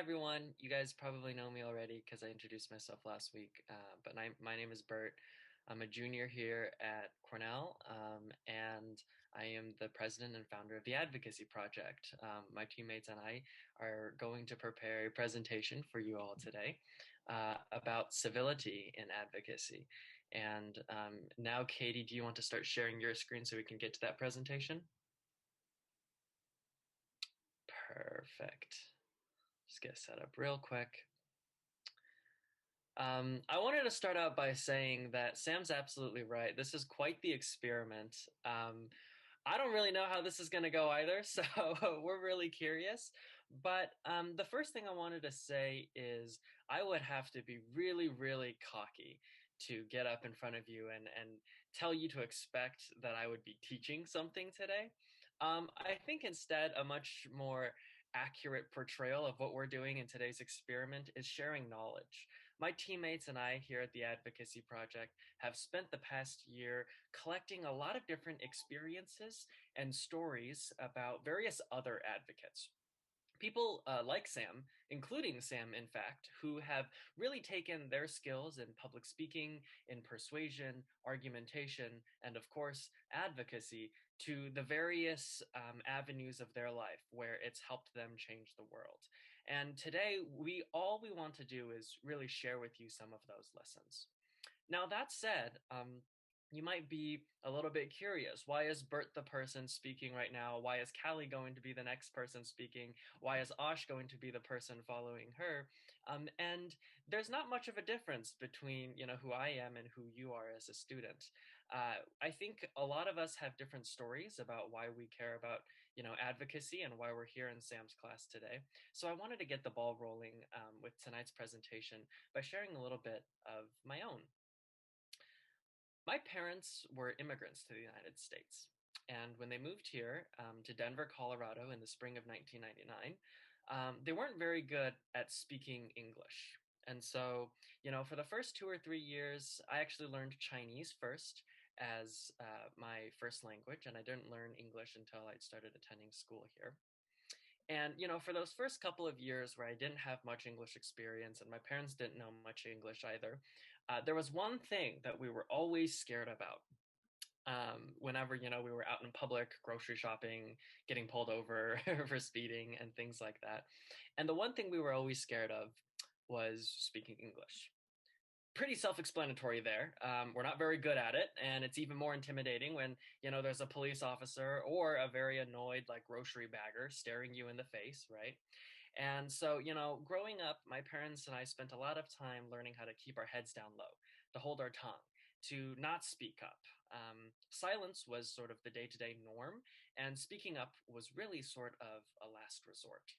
everyone. You guys probably know me already because I introduced myself last week. My name is Bert. I'm a junior here at Cornell, and I am the president and founder of the Advocacy Project. My teammates and I are going to prepare a presentation for you all today about civility in advocacy. And now, Katie, do you want to start sharing your screen so we can get to that presentation? Perfect. Just get set up real quick. I wanted to start out by saying that Sam's absolutely right. This is quite the experiment. I don't really know how this is going to go either, so we're really curious. But the first thing I wanted to say is I would have to be really, really cocky to get up in front of you and tell you to expect that I would be teaching something today. I think instead a much more accurate portrayal of what we're doing in today's experiment is sharing knowledge. My teammates and I here at the Advocacy Project have spent the past year collecting a lot of different experiences and stories about various other advocates. People like Sam, including Sam, in fact, who have really taken their skills in public speaking, in persuasion, argumentation, and of course, advocacy to the various avenues of their life where it's helped them change the world. And today, all we want to do is really share with you some of those lessons. Now, that said, you might be a little bit curious. Why is Bert the person speaking right now? Why is Callie going to be the next person speaking? Why is Osh going to be the person following her? And there's not much of a difference between who I am and who you are as a student. I think a lot of us have different stories about why we care about advocacy and why we're here in Sam's class today. So I wanted to get the ball rolling with tonight's presentation by sharing a little bit of my own. My parents were immigrants to the United States. And when they moved here to Denver, Colorado in the spring of 1999, they weren't very good at speaking English. And so, for the first 2 or 3 years, I actually learned Chinese first as my first language, and I didn't learn English until I started attending school here. And, for those first couple of years where I didn't have much English experience and my parents didn't know much English either, there was one thing that we were always scared about. Whenever, we were out in public, grocery shopping, getting pulled over for speeding and things like that. And the one thing we were always scared of was speaking English. Pretty self-explanatory there. We're not very good at it, and it's even more intimidating when there's a police officer or a very annoyed like grocery bagger staring you in the face, right? And so growing up, my parents and I spent a lot of time learning how to keep our heads down low, to hold our tongue, to not speak up. Silence was sort of the day-to-day norm, and speaking up was really sort of a last resort.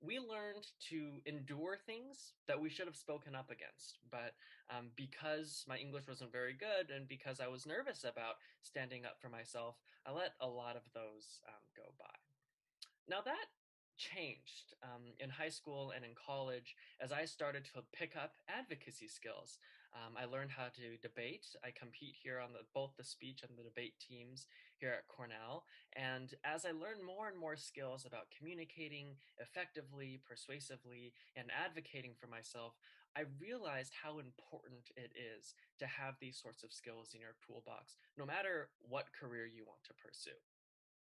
We learned to endure things that we should have spoken up against. But because my English wasn't very good and because I was nervous about standing up for myself, I let a lot of those go by. Now that changed in high school and in college as I started to pick up advocacy skills. I learned how to debate. I compete here on both the speech and the debate teams here at Cornell. And as I learned more and more skills about communicating effectively, persuasively, and advocating for myself, I realized how important it is to have these sorts of skills in your toolbox, no matter what career you want to pursue.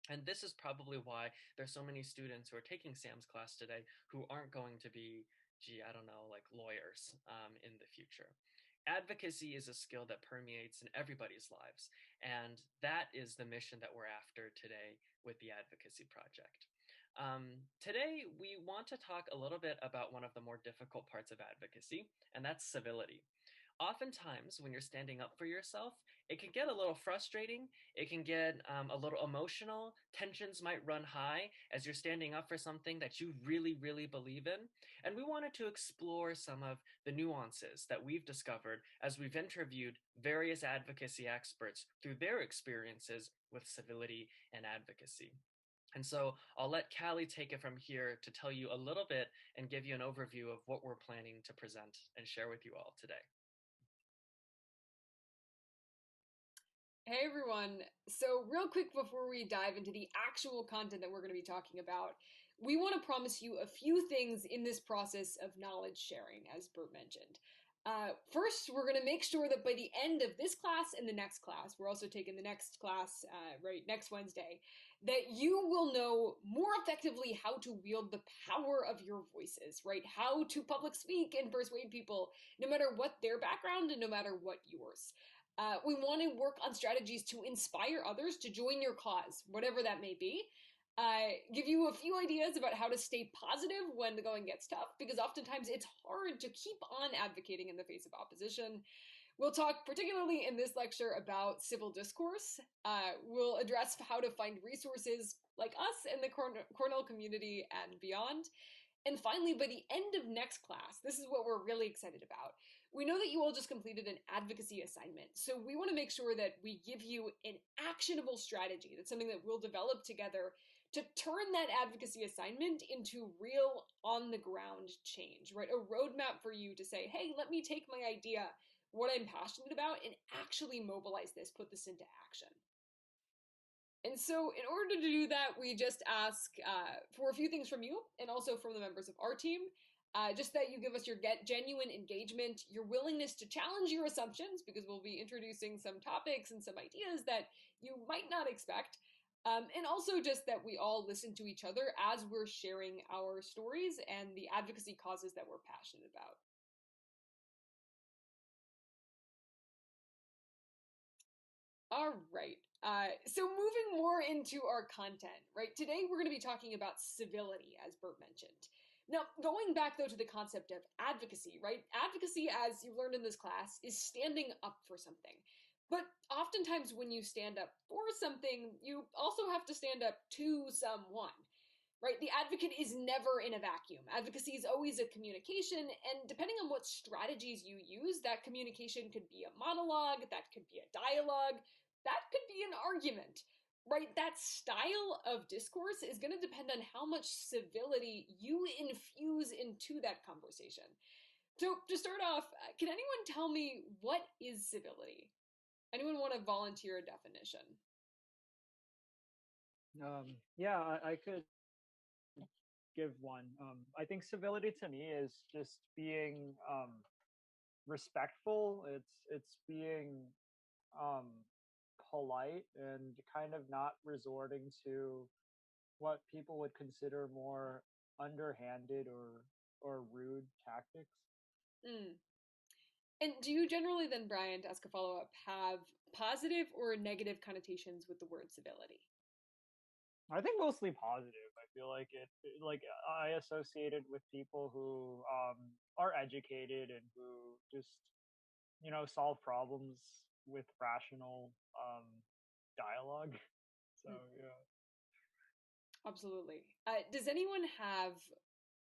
And this is probably why there's so many students who are taking Sam's class today who aren't going to be, I don't know, like lawyers in the future. Advocacy is a skill that permeates in everybody's lives. And that is the mission that we're after today with the Advocacy Project. Today, we want to talk a little bit about one of the more difficult parts of advocacy, and that's civility. Oftentimes, when you're standing up for yourself, it can get a little frustrating. It can get a little emotional. Tensions might run high as you're standing up for something that you really, really believe in. And we wanted to explore some of the nuances that we've discovered as we've interviewed various advocacy experts through their experiences with civility and advocacy. And so I'll let Callie take it from here to tell you a little bit and give you an overview of what we're planning to present and share with you all today. Hey everyone. So real quick before we dive into the actual content that we're going to be talking about, we want to promise you a few things in this process of knowledge sharing, as Bert mentioned. First, we're going to make sure that by the end of this class and the next class, we're also taking the next class next Wednesday, that you will know more effectively how to wield the power of your voices, right? How to public speak and persuade people, no matter what their background and no matter what yours. We want to work on strategies to inspire others to join your cause, whatever that may be. Give you a few ideas about how to stay positive when the going gets tough, because oftentimes it's hard to keep on advocating in the face of opposition. We'll talk particularly in this lecture about civil discourse. We'll address how to find resources like us in the Cornell community and beyond. And finally, by the end of next class, this is what we're really excited about. We know that you all just completed an advocacy assignment, so we want to make sure that we give you an actionable strategy. That's something that we'll develop together to turn that advocacy assignment into real on-the-ground change, right? A roadmap for you to say, hey, let me take my idea, what I'm passionate about, and actually mobilize this, put this into action. And so in order to do that, we just ask for a few things from you and also from the members of our team. Just that you give us your genuine engagement, your willingness to challenge your assumptions, because we'll be introducing some topics and some ideas that you might not expect. And also just that we all listen to each other as we're sharing our stories and the advocacy causes that we're passionate about. All right. So moving more into our content, right? Today we're going to be talking about civility, as Bert mentioned. Now, going back though to the concept of advocacy, right? Advocacy, as you learned in this class, is standing up for something. But oftentimes when you stand up for something, you also have to stand up to someone, right? The advocate is never in a vacuum. Advocacy is always a communication, and depending on what strategies you use, that communication could be a monologue, that could be a dialogue, that could be an argument, right? That style of discourse is going to depend on how much civility you infuse into that conversation. So to start off, can anyone tell me what is civility? Anyone want to volunteer a definition? Yeah, I could give one. I think civility to me is just being respectful. It's being um, polite and kind of not resorting to what people would consider more underhanded or rude tactics. Mm. And do you generally then, Brian, to ask a follow-up, have positive or negative connotations with the word civility? I think mostly positive. I feel like like I associate it with people who are educated and who just solve problems with rational dialogue. So Mm, yeah. absolutely. Does anyone have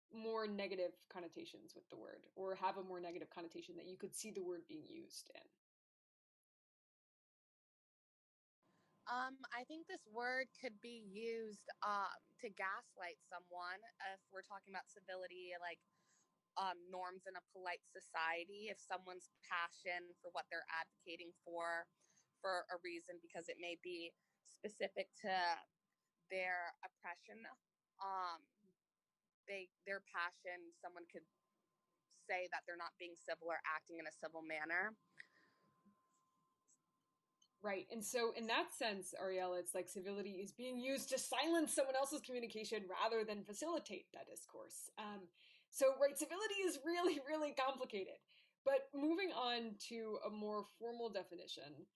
more negative connotations with the word, or have a more negative connotation that you could see the word being used in? I think this word could be used to gaslight someone if we're talking about civility, like norms in a polite society. If someone's passion for what they're advocating for a reason, because it may be specific to their oppression, um, their passion, someone could say that they're not being civil or acting in a civil manner. Right. And so in that sense, Ariella, it's like civility is being used to silence someone else's communication rather than facilitate that discourse. Right, civility is really, really complicated. But moving on to a more formal definition,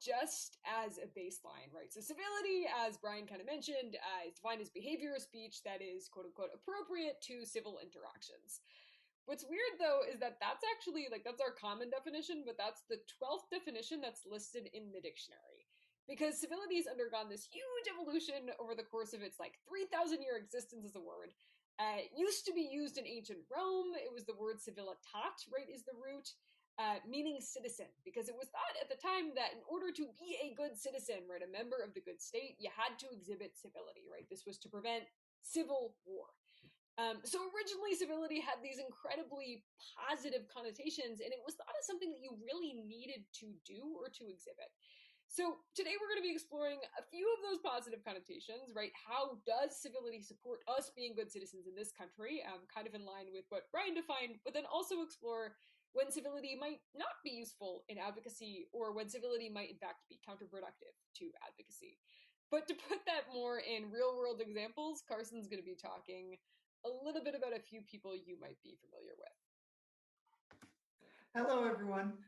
just as a baseline, right? So civility, as Brian kind of mentioned, is defined as behavior or speech that is quote unquote appropriate to civil interactions. What's weird though is that that's actually that's our common definition, but that's the 12th definition that's listed in the dictionary. Because civility has undergone this huge evolution over the course of its 3,000-year existence as a word. It used to be used in ancient Rome. It was the word civilitat, right, is the root, meaning citizen, because it was thought at the time that in order to be a good citizen, right, a member of the good state, you had to exhibit civility, right? This was to prevent civil war. So originally, civility had these incredibly positive connotations, and it was thought of something that you really needed to do or to exhibit. So today we're going to be exploring a few of those positive connotations, right? How does civility support us being good citizens in this country? Kind of in line with what Brian defined, but then also explore when civility might not be useful in advocacy, or when civility might in fact be counterproductive to advocacy. But to put that more in real world examples, Carson's going to be talking a little bit about a few people you might be familiar with. Hello, everyone.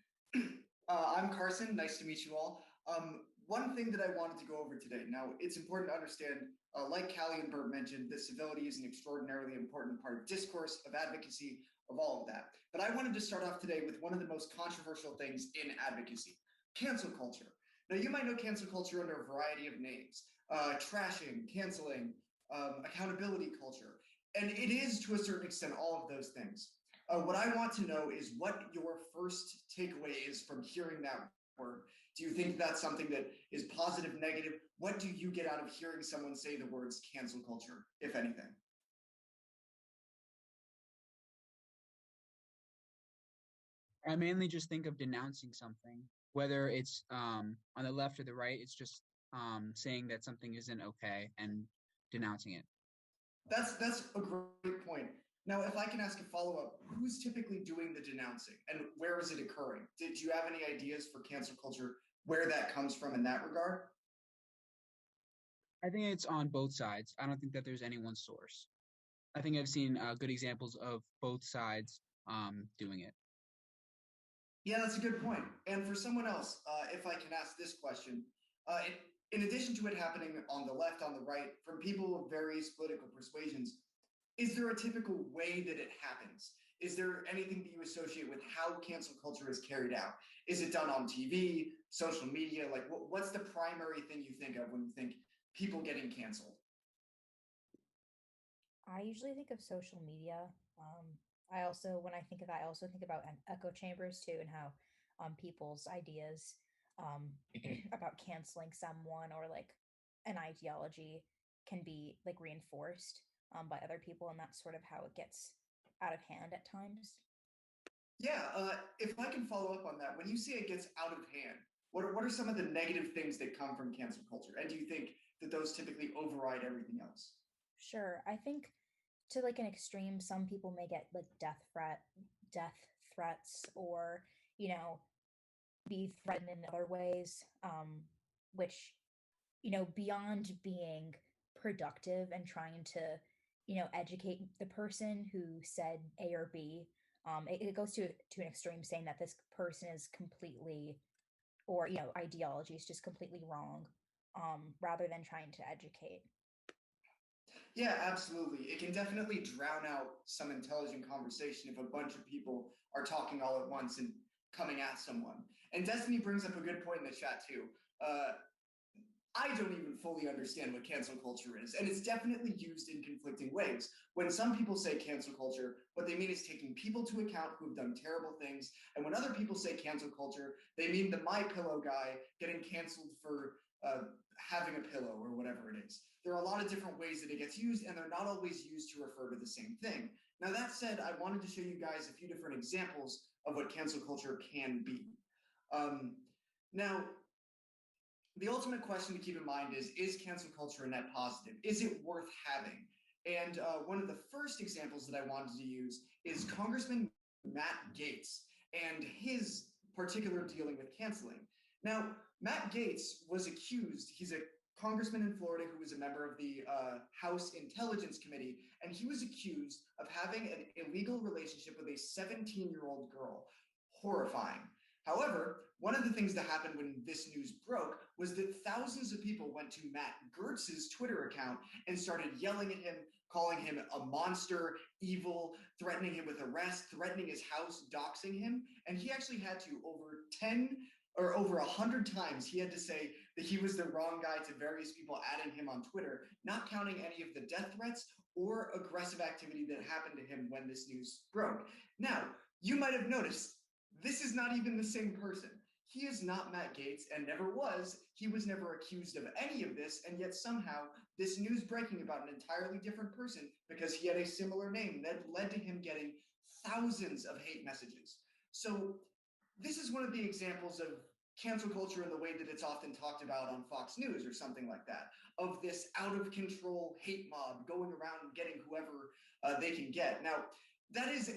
I'm Carson. Nice to meet you all. One thing that I wanted to go over today. Now, it's important to understand, like Callie and Bert mentioned, that civility is an extraordinarily important part of discourse, of advocacy, of all of that. But I wanted to start off today with one of the most controversial things in advocacy, cancel culture. Now, you might know cancel culture under a variety of names, trashing, canceling, accountability culture. And it is, to a certain extent, all of those things. What I want to know is what your first takeaway is from hearing that word. Do you think that's something that is positive, negative? What do you get out of hearing someone say the words cancel culture, if anything? I mainly just think of denouncing something, whether it's on the left or the right. It's just saying that something isn't okay and denouncing it. That's a great point. Now, if I can ask a follow-up, who's typically doing the denouncing and where is it occurring? Did you have any ideas for cancel culture, where that comes from in that regard? I think it's on both sides. I don't think that there's any one source. I think I've seen good examples of both sides doing it. Yeah, that's a good point. And for someone else, if I can ask this question, in addition to it happening on the left, on the right, from people of various political persuasions, is there a typical way that it happens? Is there anything that you associate with how cancel culture is carried out? Is it done on TV, social media? Like, what's the primary thing you think of when you think people getting canceled? I usually think of social media. When I think of that, I also think about echo chambers too, and how people's ideas about canceling someone or like an ideology can be like reinforced by other people, and that's sort of how it gets out of hand at times. Yeah, if I can follow up on that, when you say it gets out of hand, what are some of the negative things that come from cancel culture? And do you think that those typically override everything else? Sure. I think to like an extreme, some people may get like death threats, or, be threatened in other ways, which, beyond being productive and trying to, educate the person who said A or B, it goes to an extreme, saying that this person is completely, or, ideology is just completely wrong, rather than trying to educate. Yeah, absolutely. It can definitely drown out some intelligent conversation if a bunch of people are talking all at once and coming at someone. And Destiny brings up a good point in the chat too. I don't even fully understand what cancel culture is, and it's definitely used in conflicting ways. When some people say cancel culture, what they mean is taking people to account who have done terrible things, and when other people say cancel culture, they mean the My Pillow guy getting canceled for having a pillow or whatever it is. There are a lot of different ways that it gets used, and they're not always used to refer to the same thing. Now, that said, I wanted to show you guys a few different examples of what cancel culture can be. Now, the ultimate question to keep in mind is cancel culture a net positive? Is it worth having? And one of the first examples that I wanted to use is Congressman Matt Gaetz and his particular dealing with canceling. Now, Matt Gaetz was accused, he's a congressman in Florida who was a member of the House Intelligence Committee, and he was accused of having an illegal relationship with a 17-year-old girl. Horrifying. However, one of the things that happened when this news broke was that thousands of people went to Matt Gertz's Twitter account and started yelling at him, calling him a monster, evil, threatening him with arrest, threatening his house, doxing him. And he actually had to, over 100 times, he had to say that he was the wrong guy to various people adding him on Twitter, not counting any of the death threats or aggressive activity that happened to him when this news broke. Now, you might have noticed, this is not even the same person. He is not Matt Gaetz and never was. He was never accused of any of this, and yet somehow this news breaking about an entirely different person because he had a similar name that led to him getting thousands of hate messages. So this is one of the examples of cancel culture in the way that it's often talked about on Fox News or something like that, of this out of control hate mob going around and getting whoever they can get. Now, that is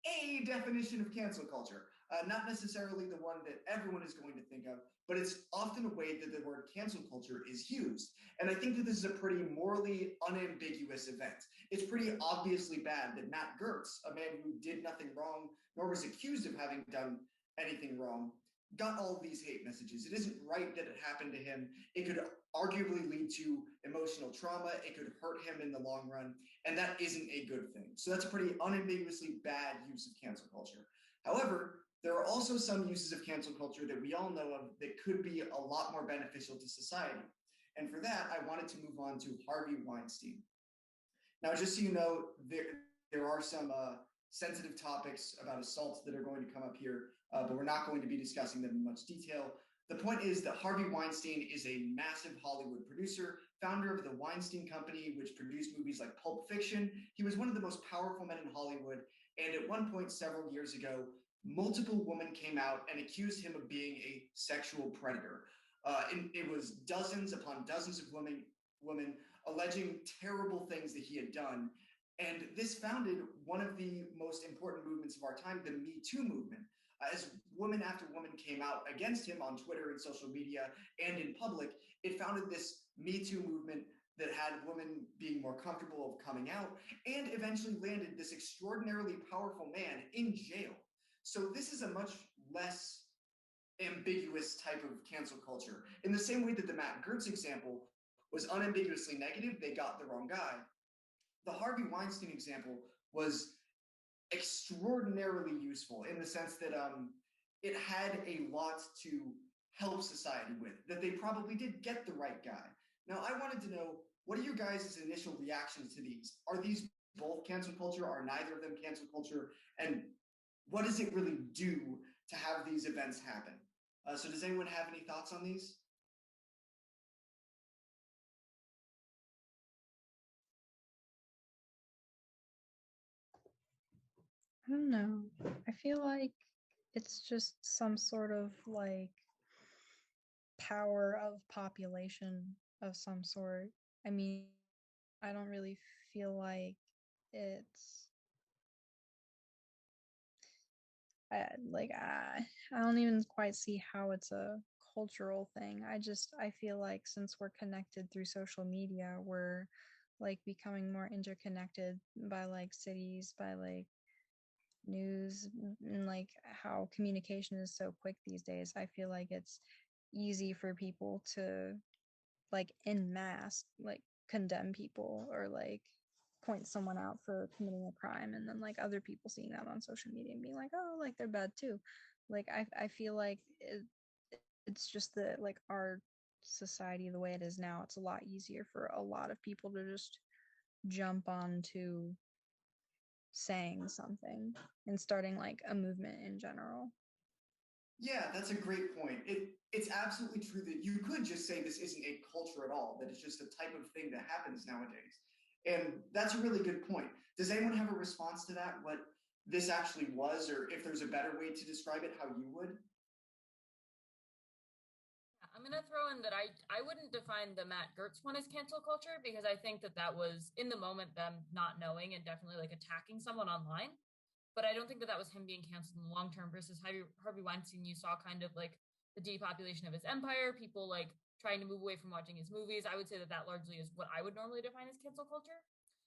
a definition of cancel culture, not necessarily the one that everyone is going to think of, but it's often a way that the word cancel culture is used. And I think that this is a pretty morally unambiguous event. It's pretty obviously bad that Matt Gertz, a man who did nothing wrong, nor was accused of having done anything wrong, got all of these hate messages. It isn't right that it happened to him. It could arguably lead to emotional trauma. It could hurt him in the long run. And that isn't a good thing. So that's a pretty unambiguously bad use of cancel culture. However, there are also some uses of cancel culture that we all know of that could be a lot more beneficial to society. And for that, I wanted to move on to Harvey Weinstein. Now, just so you know, there are some sensitive topics about assaults that are going to come up here, but we're not going to be discussing them in much detail. The point is that Harvey Weinstein is a massive Hollywood producer, founder of the Weinstein Company, which produced movies like Pulp Fiction. He was one of the most powerful men in Hollywood, and at one point several years ago, multiple women came out and accused him of being a sexual predator. And it was dozens upon dozens of women alleging terrible things that he had done. And this founded one of the most important movements of our time, the Me Too movement. As woman after woman came out against him on Twitter and social media and in public, it founded this Me Too movement that had women being more comfortable of coming out and eventually landed this extraordinarily powerful man in jail. So this is a much less ambiguous type of cancel culture. In the same way that the Matt Gertz example was unambiguously negative, they got the wrong guy. The Harvey Weinstein example was extraordinarily useful in the sense that it had a lot to help society with, that they probably did get the right guy. Now, I wanted to know, what are your guys' initial reactions to these? Are these both cancel culture? Are neither of them cancel culture? And what does it really do to have these events happen? So does anyone have any thoughts on these? I don't know. I feel like it's just some sort of like power of population of some sort. I mean, I don't really feel like it's I don't even quite see how it's a cultural thing. I feel like since we're connected through social media, we're like becoming more interconnected by like cities, by like news, and like how communication is so quick these days. I feel like it's easy for people to like en masse like condemn people or like point someone out for committing a crime, and then like other people seeing that on social media and being like, oh, like they're bad too. Like I feel like it's just that like our society the way it is now, it's a lot easier for a lot of people to just jump onto saying something and starting like a movement in general. Yeah, that's a great point. It's absolutely true that you could just say this isn't a culture at all, that it's just a type of thing that happens nowadays. And that's a really good point. Does anyone have a response to that, what this actually was, or if there's a better way to describe it, how you would? I'm going to throw in that I wouldn't define the Matt Gertz one as cancel culture, because I think that was in the moment them not knowing and definitely like attacking someone online. But I don't think that was him being canceled in the long term versus Harvey Weinstein. You saw kind of like the depopulation of his empire, people like trying to move away from watching his movies. I would say that largely is what I would normally define as cancel culture.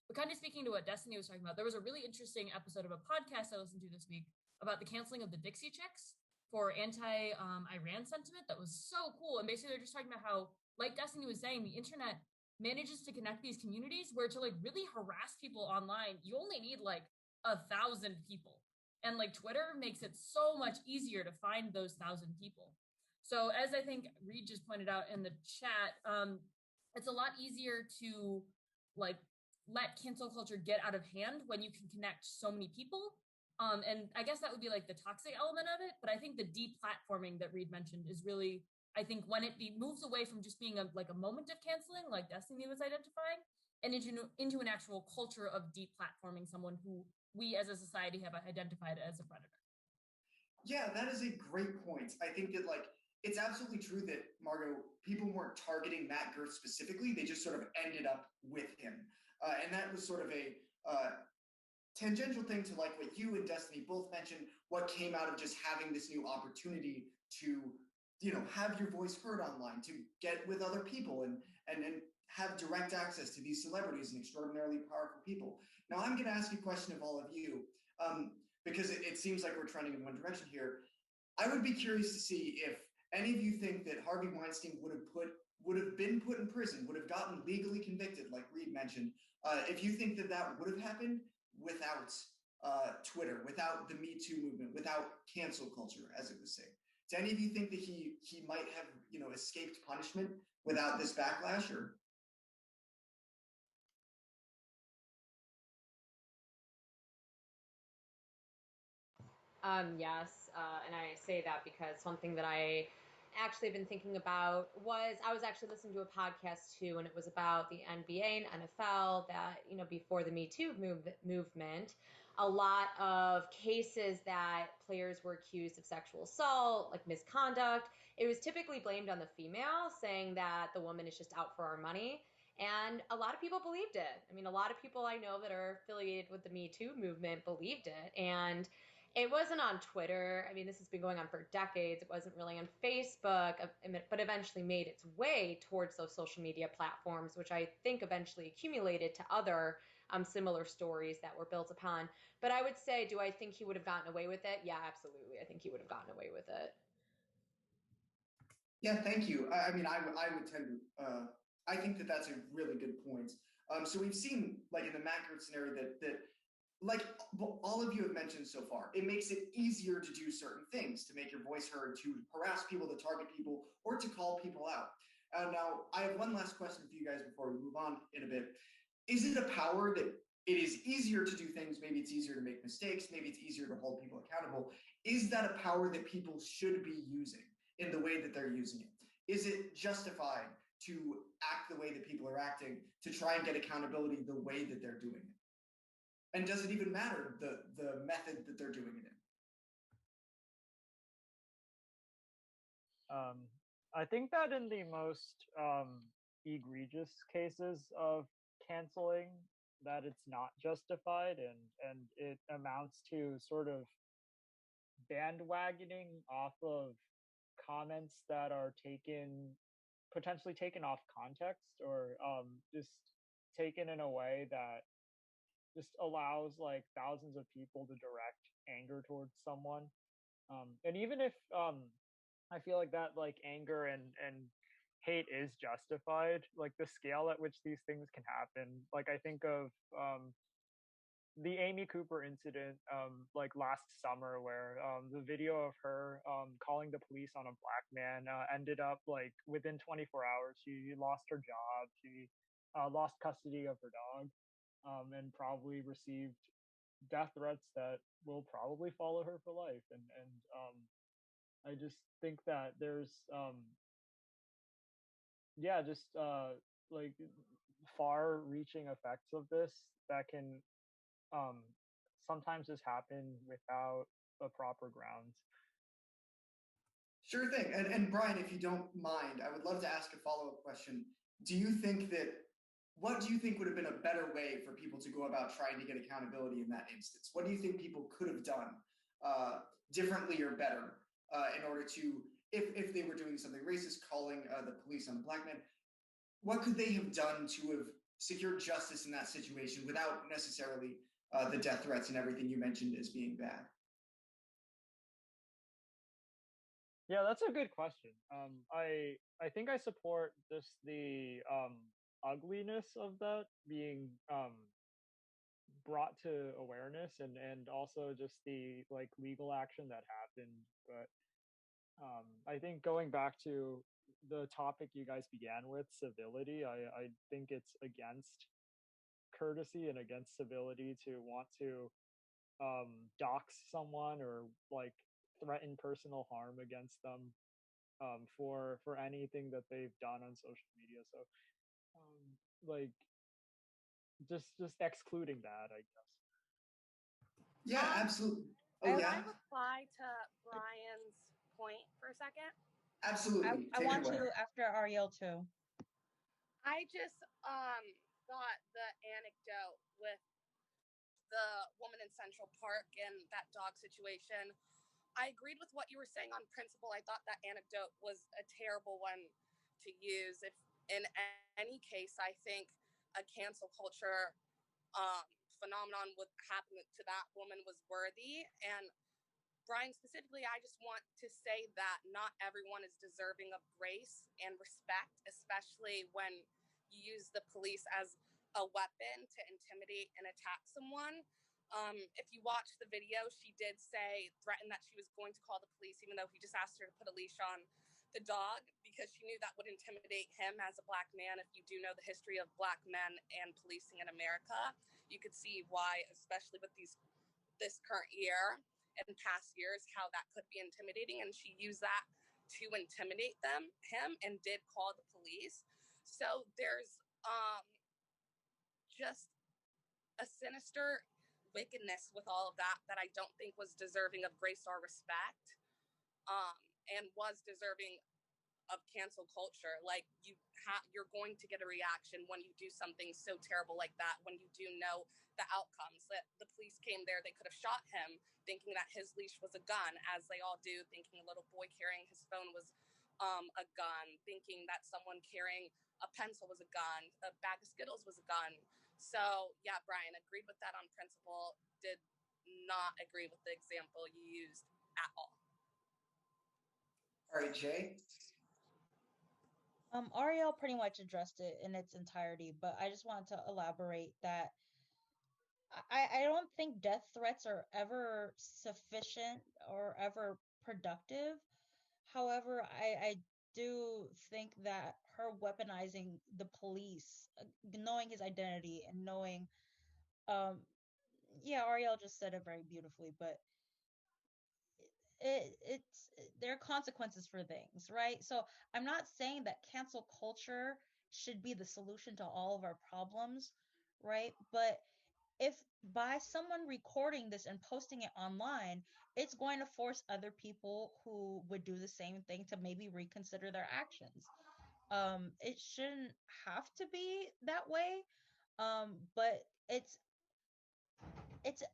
But kind of speaking to what Destiny was talking about, there was a really interesting episode of a podcast I listened to this week about the canceling of the Dixie Chicks for anti-Iran sentiment. That was so cool. And basically they're just talking about how, like Destiny was saying, the internet manages to connect these communities where to like really harass people online, you only need like 1,000 people. And like Twitter makes it so much easier to find those 1,000 people. So as I think Reed just pointed out in the chat, it's a lot easier to like let cancel culture get out of hand when you can connect so many people. And I guess that would be like the toxic element of it. But I think the deplatforming that Reed mentioned is really, I think when it moves away from just being a moment of canceling, like Destiny was identifying, and into an actual culture of deplatforming someone who we as a society have identified as a predator. Yeah, that is a great point. I think that like it's absolutely true that, Margot, people weren't targeting Matt Gerth specifically. They just sort of ended up with him. And that was sort of a tangential thing to like what you and Destiny both mentioned, what came out of just having this new opportunity to, have your voice heard online, to get with other people and have direct access to these celebrities and extraordinarily powerful people. Now, I'm going to ask a question of all of you, because it seems like we're trending in one direction here. I would be curious to see if any of you think that Harvey Weinstein would have been put in prison, would have gotten legally convicted, like Reed mentioned, if you think that would have happened without Twitter, without the Me Too movement, without cancel culture, as it was saying. Do any of you think that he might have, escaped punishment without this backlash? Or Yes, and I say that because something that I actually been thinking about was I was actually listening to a podcast too, and it was about the NBA and NFL that, before the Me Too movement, a lot of cases that players were accused of sexual assault, like misconduct, it was typically blamed on the female, saying that the woman is just out for our money. And a lot of people believed it. I mean, a lot of people I know that are affiliated with the Me Too movement believed it. And it wasn't on Twitter. I mean, this has been going on for decades. It wasn't really on Facebook, but eventually made its way towards those social media platforms, which I think eventually accumulated to other similar stories that were built upon. But I would say, do I think he would have gotten away with it? Yeah, absolutely. I think he would have gotten away with it. Yeah, thank you. I mean, I would tend to, I think that that's a really good point. So we've seen, like in the Matt Gerth scenario, that like all of you have mentioned so far, it makes it easier to do certain things, to make your voice heard, to harass people, to target people, or to call people out. Now, I have one last question for you guys before we move on in a bit. Is it a power that it is easier to do things? Maybe it's easier to make mistakes. Maybe it's easier to hold people accountable. Is that a power that people should be using in the way that they're using it? Is it justified to act the way that people are acting, to try and get accountability the way that they're doing it? And does it even matter the method that they're doing it in? I think that in the most egregious cases of canceling, that it's not justified, and it amounts to sort of bandwagoning off of comments that are potentially taken off context, or just taken in a way that just allows like thousands of people to direct anger towards someone. And even if I feel like that like anger and hate is justified, like the scale at which these things can happen, like I think of the Amy Cooper incident like last summer, where the video of her calling the police on a black man ended up like within 24 hours she lost her job, she lost custody of her dog, and probably received death threats that will probably follow her for life. And I just think that there's just like far reaching effects of this that can sometimes just happen without a proper grounds. Sure thing. And Brian, if you don't mind, I would love to ask a follow-up question. What do you think would have been a better way for people to go about trying to get accountability in that instance? What do you think people could have done differently or better in order to, if they were doing something racist, calling the police on the black man, what could they have done to have secured justice in that situation without necessarily the death threats and everything you mentioned as being bad? Yeah, that's a good question. I think I support just the ugliness of that being brought to awareness, and also just the like legal action that happened. But I think going back to the topic you guys began with, civility, I think it's against courtesy and against civility to want to dox someone or like threaten personal harm against them for anything that they've done on social media. So like just excluding that, I guess. Yeah, absolutely. Can I reply to Brian's point for a second? Absolutely. I Take it want away. to after Ariel too. I just thought the anecdote with the woman in Central Park and that dog situation, I agreed with what you were saying on principle. I thought that anecdote was a terrible one to use. If in any case, I think a cancel culture phenomenon would happen to that woman was worthy. And Brian, specifically, I just want to say that not everyone is deserving of grace and respect, especially when you use the police as a weapon to intimidate and attack someone. If you watch the video, she did threaten that she was going to call the police, even though he just asked her to put a leash on the dog because she knew that would intimidate him as a Black man. If you do know the history of Black men and policing in America, you could see why, especially with this current year and past years, how that could be intimidating. And she used that to intimidate him, and did call the police. So there's just a sinister wickedness with all of that I don't think was deserving of grace or respect, and was deserving of cancel culture. Like you're going to get a reaction when you do something so terrible like that, when you do know the outcomes. That the police came there, they could have shot him thinking that his leash was a gun, as they all do, thinking a little boy carrying his phone was a gun, thinking that someone carrying a pencil was a gun, a bag of Skittles was a gun. So yeah, Brian, agreed with that on principle, did not agree with the example you used at all. All right, Jay. Ariel pretty much addressed it in its entirety, but I just wanted to elaborate that I don't think death threats are ever sufficient or ever productive. However, I do think that her weaponizing the police, knowing his identity and knowing, yeah, Ariel just said it very beautifully, but it's there are consequences for things, right? So I'm not saying that cancel culture should be the solution to all of our problems, right? But if by someone recording this and posting it online, it's going to force other people who would do the same thing to maybe reconsider their actions. It shouldn't have to be that way, but it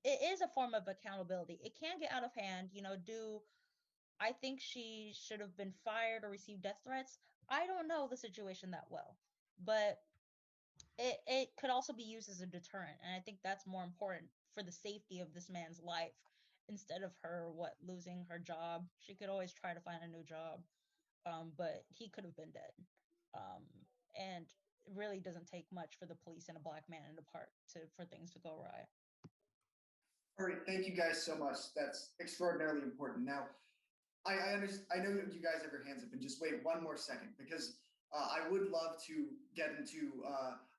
is a form of accountability. It can get out of hand. Do I think she should have been fired or received death threats? I don't know the situation that well, but it could also be used as a deterrent, and I think that's more important for the safety of this man's life instead of her losing her job. She could always try to find a new job, but he could have been dead. And it really doesn't take much for the police and a Black man in the park for things to go awry. All right, thank you guys so much. That's extraordinarily important. Now, I understand. I know you guys have your hands up, and just wait one more second, because I would love to get into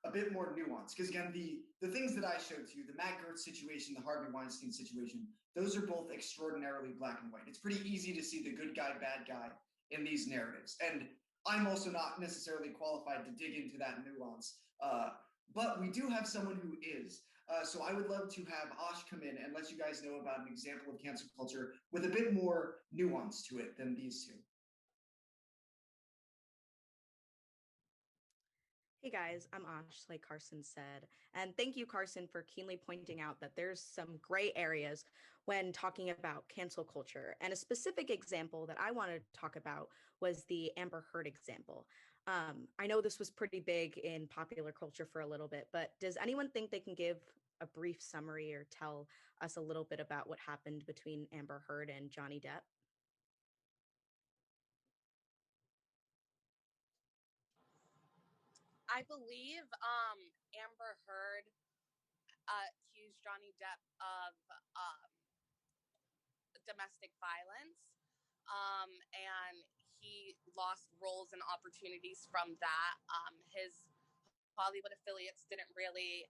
a bit more nuance. Because again, the things that I showed to you, the Matt Gertz situation, the Harvey Weinstein situation, those are both extraordinarily black and white. It's pretty easy to see the good guy, bad guy in these narratives, and I'm also not necessarily qualified to dig into that nuance. But we do have someone who is. So I would love to have Ash come in and let you guys know about an example of cancel culture with a bit more nuance to it than these two. Hey guys, I'm Ash, like Carson said. And thank you, Carson, for keenly pointing out that there's some gray areas when talking about cancel culture. And a specific example that I wanted to talk about was the Amber Heard example. I know this was pretty big in popular culture for a little bit, but does anyone think they can give a brief summary or tell us a little bit about what happened between Amber Heard and Johnny Depp? I believe Amber Heard accused Johnny Depp of domestic violence, and he lost roles and opportunities from that. His Hollywood affiliates didn't really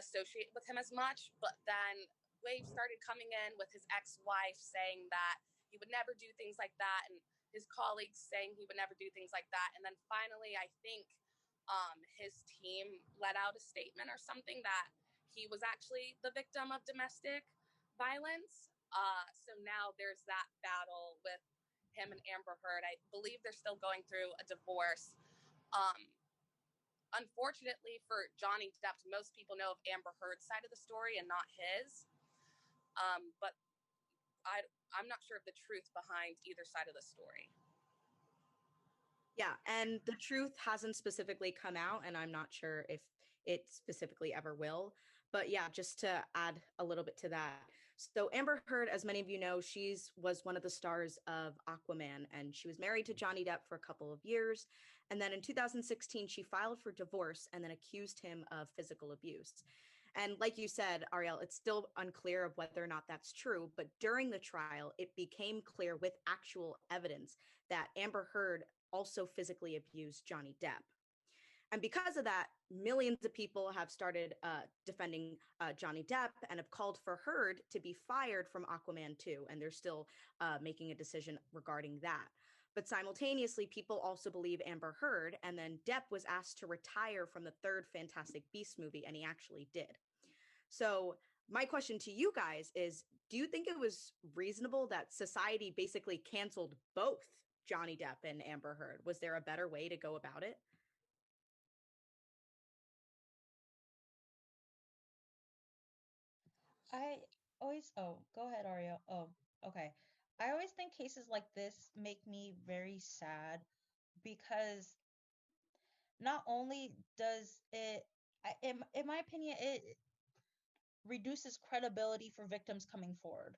associate with him as much, but then waves started coming in with his ex-wife saying that he would never do things like that, and his colleagues saying he would never do things like that. And then finally, I think his team let out a statement or something that he was actually the victim of domestic violence. So now there's that battle with him and Amber Heard. I believe they're still going through a divorce. Unfortunately for Johnny Depp, most people know of Amber Heard's side of the story and not his. But I'm not sure of the truth behind either side of the story. Yeah, and the truth hasn't specifically come out, and I'm not sure if it specifically ever will. But yeah, just to add a little bit to that. So Amber Heard, as many of you know, was one of the stars of Aquaman, and she was married to Johnny Depp for a couple of years. And then in 2016, she filed for divorce and then accused him of physical abuse. And like you said, Ariel, it's still unclear of whether or not that's true. But during the trial, it became clear with actual evidence that Amber Heard also physically abused Johnny Depp. And because of that, millions of people have started defending Johnny Depp and have called for Heard to be fired from Aquaman 2. And they're still making a decision regarding that. But simultaneously, people also believe Amber Heard, and then Depp was asked to retire from the third Fantastic Beasts movie, and he actually did. So my question to you guys is, do you think it was reasonable that society basically canceled both Johnny Depp and Amber Heard? Was there a better way to go about it? Go ahead, Ariel. Oh, okay. I always think cases like this make me very sad because not only does it, in my opinion, it reduces credibility for victims coming forward,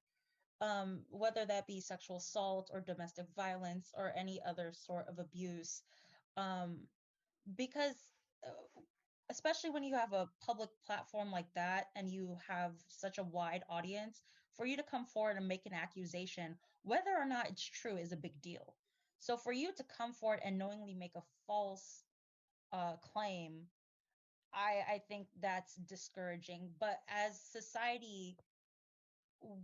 whether that be sexual assault or domestic violence or any other sort of abuse. Because especially when you have a public platform like that and you have such a wide audience, for you to come forward and make an accusation, whether or not it's true, is a big deal. So for you to come forward and knowingly make a false claim, I think that's discouraging. But as society,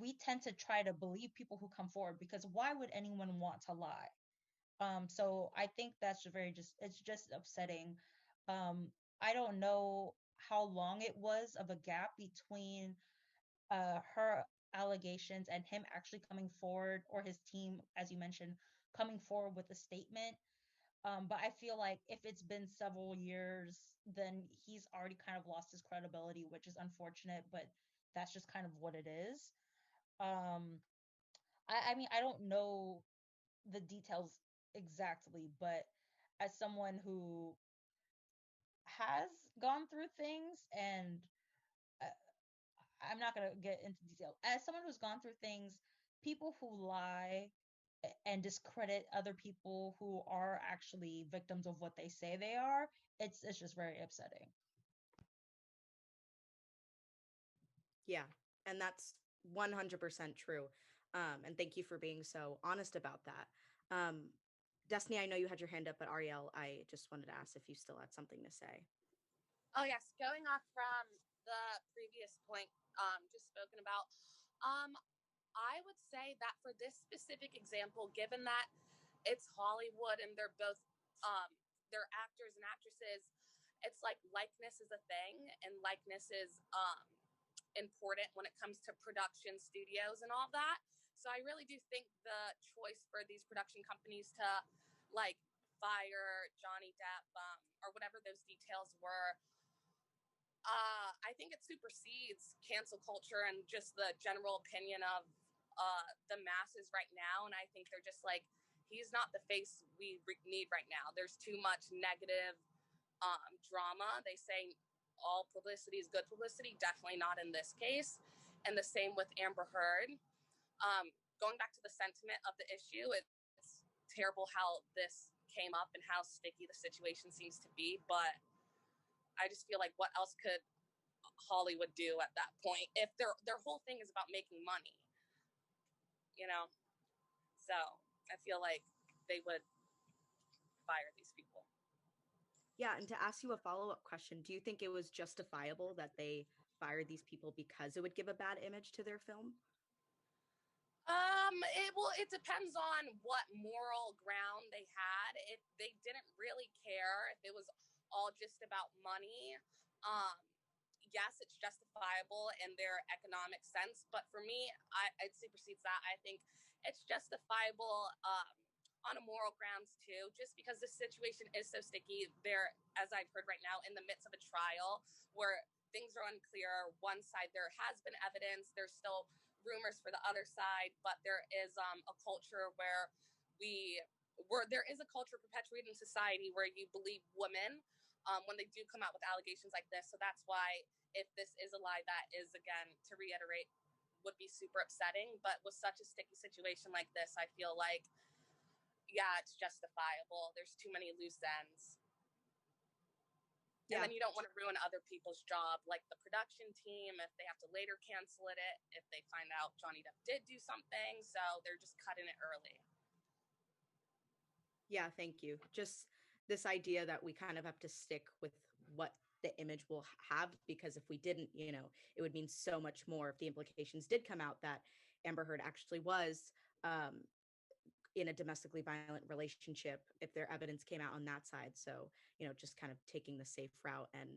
we tend to try to believe people who come forward, because why would anyone want to lie? So I think that's it's just upsetting. I don't know how long it was of a gap between her allegations and him actually coming forward, or his team, as you mentioned, coming forward with a statement. But I feel like if it's been several years, then he's already kind of lost his credibility, which is unfortunate, but that's just kind of what it is. I mean, I don't know the details exactly, but as someone who has gone through things, and uh, I'm not going to get into detail, as someone who's gone through things, people who lie and discredit other people who are actually victims of what they say they are, it's just very upsetting. Yeah, and that's 100% true. And thank you for being so honest about that. Destiny, I know you had your hand up, but Ariel, I just wanted to ask if you still had something to say. Oh yes, going off from the previous point just spoken about, I would say that for this specific example, given that it's Hollywood and they're both they're actors and actresses, it's like likeness is a thing, and likeness is important when it comes to production studios and all that. So I really do think the choice for these production companies to like fire Johnny Depp or whatever those details were, I think it supersedes cancel culture and just the general opinion of the masses right now. And I think they're just like, he's not the face we need right now. There's too much negative drama. They say all publicity is good publicity. Definitely not in this case. And the same with Amber Heard. Going back to the sentiment of the issue, it's terrible how this came up and how sticky the situation seems to be. But I just feel like, what else could Hollywood do at that point if their whole thing is about making money? You know? So I feel like they would fire these people. Yeah, and to ask you a follow-up question, do you think it was justifiable that they fired these people because it would give a bad image to their film? It depends on what moral ground they had. If they didn't really care, if it was all just about money, yes, it's justifiable in their economic sense, but for me, it supersedes that. I think it's justifiable on a moral grounds too, just because the situation is so sticky. They're, as I've heard right now, in the midst of a trial where things are unclear. One side, there has been evidence. There's still rumors for the other side, but there is a culture where there is a culture perpetuated in society where you believe women when they do come out with allegations like this. So that's why, if this is a lie, that is, again, to reiterate, would be super upsetting. But with such a sticky situation like this, I feel like, yeah, it's justifiable. There's too many loose ends. Yeah. And then you don't want to ruin other people's job, like the production team, if they have to later cancel it, if they find out Johnny Depp did do something. So they're just cutting it early. Yeah, thank you. Just this idea that we kind of have to stick with what the image will have, because if we didn't, you know, it would mean so much more if the implications did come out that Amber Heard actually was in a domestically violent relationship, if their evidence came out on that side. So, you know, just kind of taking the safe route and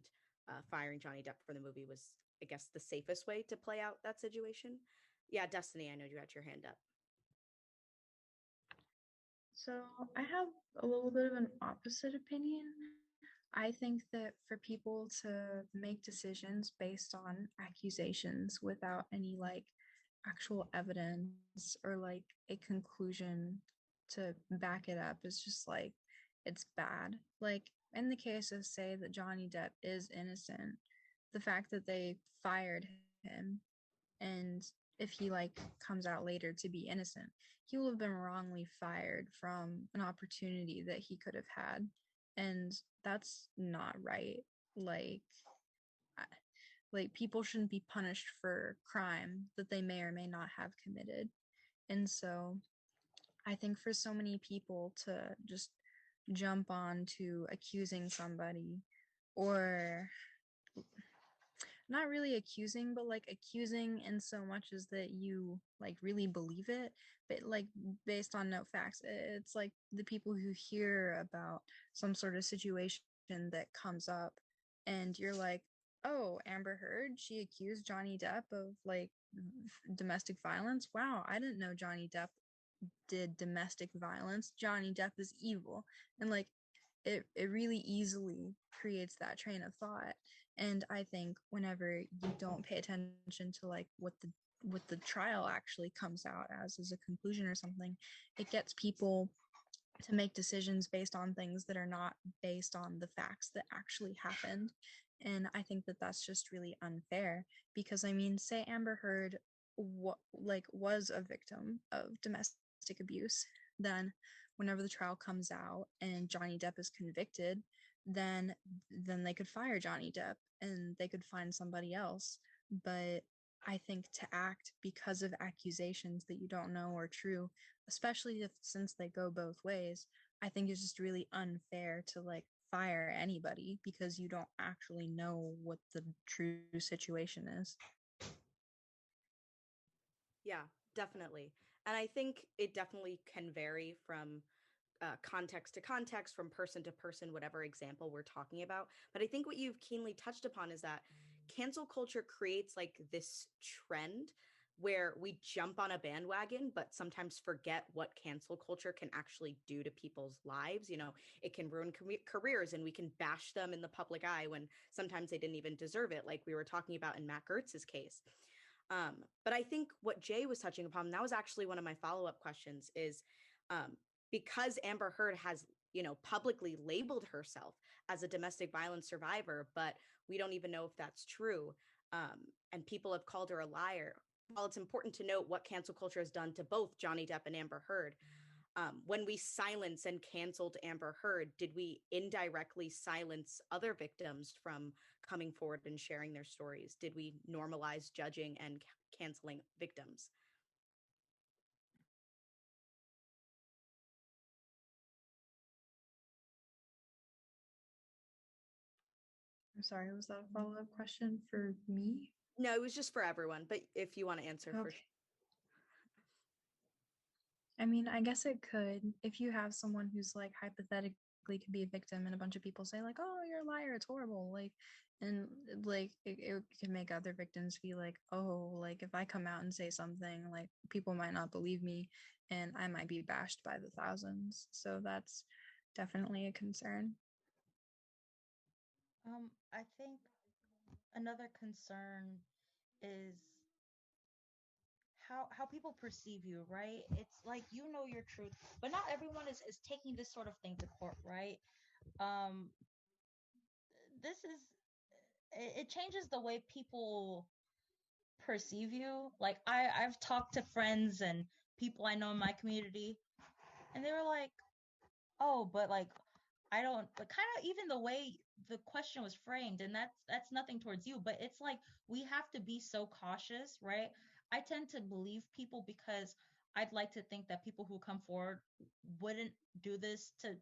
firing Johnny Depp for the movie was, I guess, the safest way to play out that situation. Yeah, Destiny, I know you had your hand up. So I have a little bit of an opposite opinion. I think that for people to make decisions based on accusations without any like actual evidence or like a conclusion to back it up is just like, it's bad. Like in the case of, say, that Johnny Depp is innocent, the fact that they fired him, and if he like comes out later to be innocent, he will have been wrongly fired from an opportunity that he could have had, and that's not right. like people shouldn't be punished for crime that they may or may not have committed. And so I think for so many people to just jump on to accusing somebody, or not really accusing, but like accusing in so much as that you like really believe it, but like based on no facts. It's like the people who hear about some sort of situation that comes up and you're like, oh, Amber Heard, she accused Johnny Depp of like domestic violence. Wow, I didn't know Johnny Depp did domestic violence. Johnny Depp is evil. And like it really easily creates that train of thought. And I think whenever you don't pay attention to like what the trial actually comes out as a conclusion or something, it gets people to make decisions based on things that are not based on the facts that actually happened. And I think that that's just really unfair, because I mean, say Amber Heard was a victim of domestic abuse, then whenever the trial comes out and Johnny Depp is convicted, then they could fire Johnny Depp and they could find somebody else. But I think to act because of accusations that you don't know are true, especially since they go both ways, I think it's just really unfair to like fire anybody because you don't actually know what the true situation is. Yeah, definitely. And I think it definitely can vary from context to context, from person to person, whatever example we're talking about. But I think what you've keenly touched upon is that cancel culture creates like this trend where we jump on a bandwagon, but sometimes forget what cancel culture can actually do to people's lives. You know, it can ruin careers, and we can bash them in the public eye when sometimes they didn't even deserve it, like we were talking about in Matt Gertz's case. But I think what Jay was touching upon, that was actually one of my follow-up questions, is because Amber Heard has, you know, publicly labeled herself as a domestic violence survivor, but we don't even know if that's true. And people have called her a liar. While it's important to note what cancel culture has done to both Johnny Depp and Amber Heard, when we silence and canceled Amber Heard, did we indirectly silence other victims from coming forward and sharing their stories? Did we normalize judging and canceling victims? I'm sorry, was that a follow-up question for me? No, it was just for everyone, but if you want to answer Okay. first. I mean, I guess it could. If you have someone who's like hypothetically could be a victim, and a bunch of people say like, oh, you're a liar, it's horrible, like, and like it can make other victims feel like, oh, like if I come out and say something, like people might not believe me and I might be bashed by the thousands. So that's definitely a concern. I think another concern is how people perceive you, right? It's like, you know, your truth, but not everyone is taking this sort of thing to court, right? um this is it changes the way people perceive you. Like I've talked to friends and people I know in my community, and they were like, oh, but like I don't, but kind of even the way the question was framed, and that's nothing towards you, but it's like we have to be so cautious, right? I tend to believe people because I'd like to think that people who come forward wouldn't do this to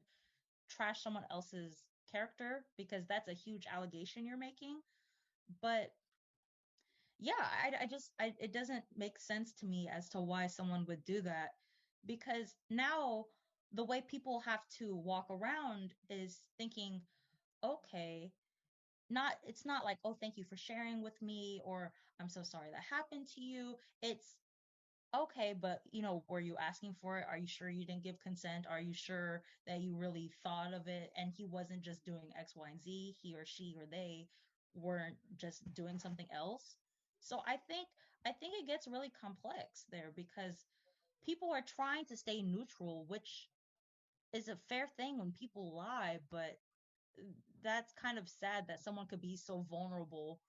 trash someone else's character, because that's a huge allegation you're making. But yeah, it doesn't make sense to me as to why someone would do that, because now the way people have to walk around is thinking, okay, not it's not like, oh, thank you for sharing with me, or I'm so sorry that happened to you. It's okay, but you know, were you asking for it? Are you sure you didn't give consent? Are you sure that you really thought of it and he wasn't just doing X, Y, and Z? He or she or they weren't just doing something else. So I think it gets really complex there, because people are trying to stay neutral, which is a fair thing when people lie, but that's kind of sad that someone could be so vulnerable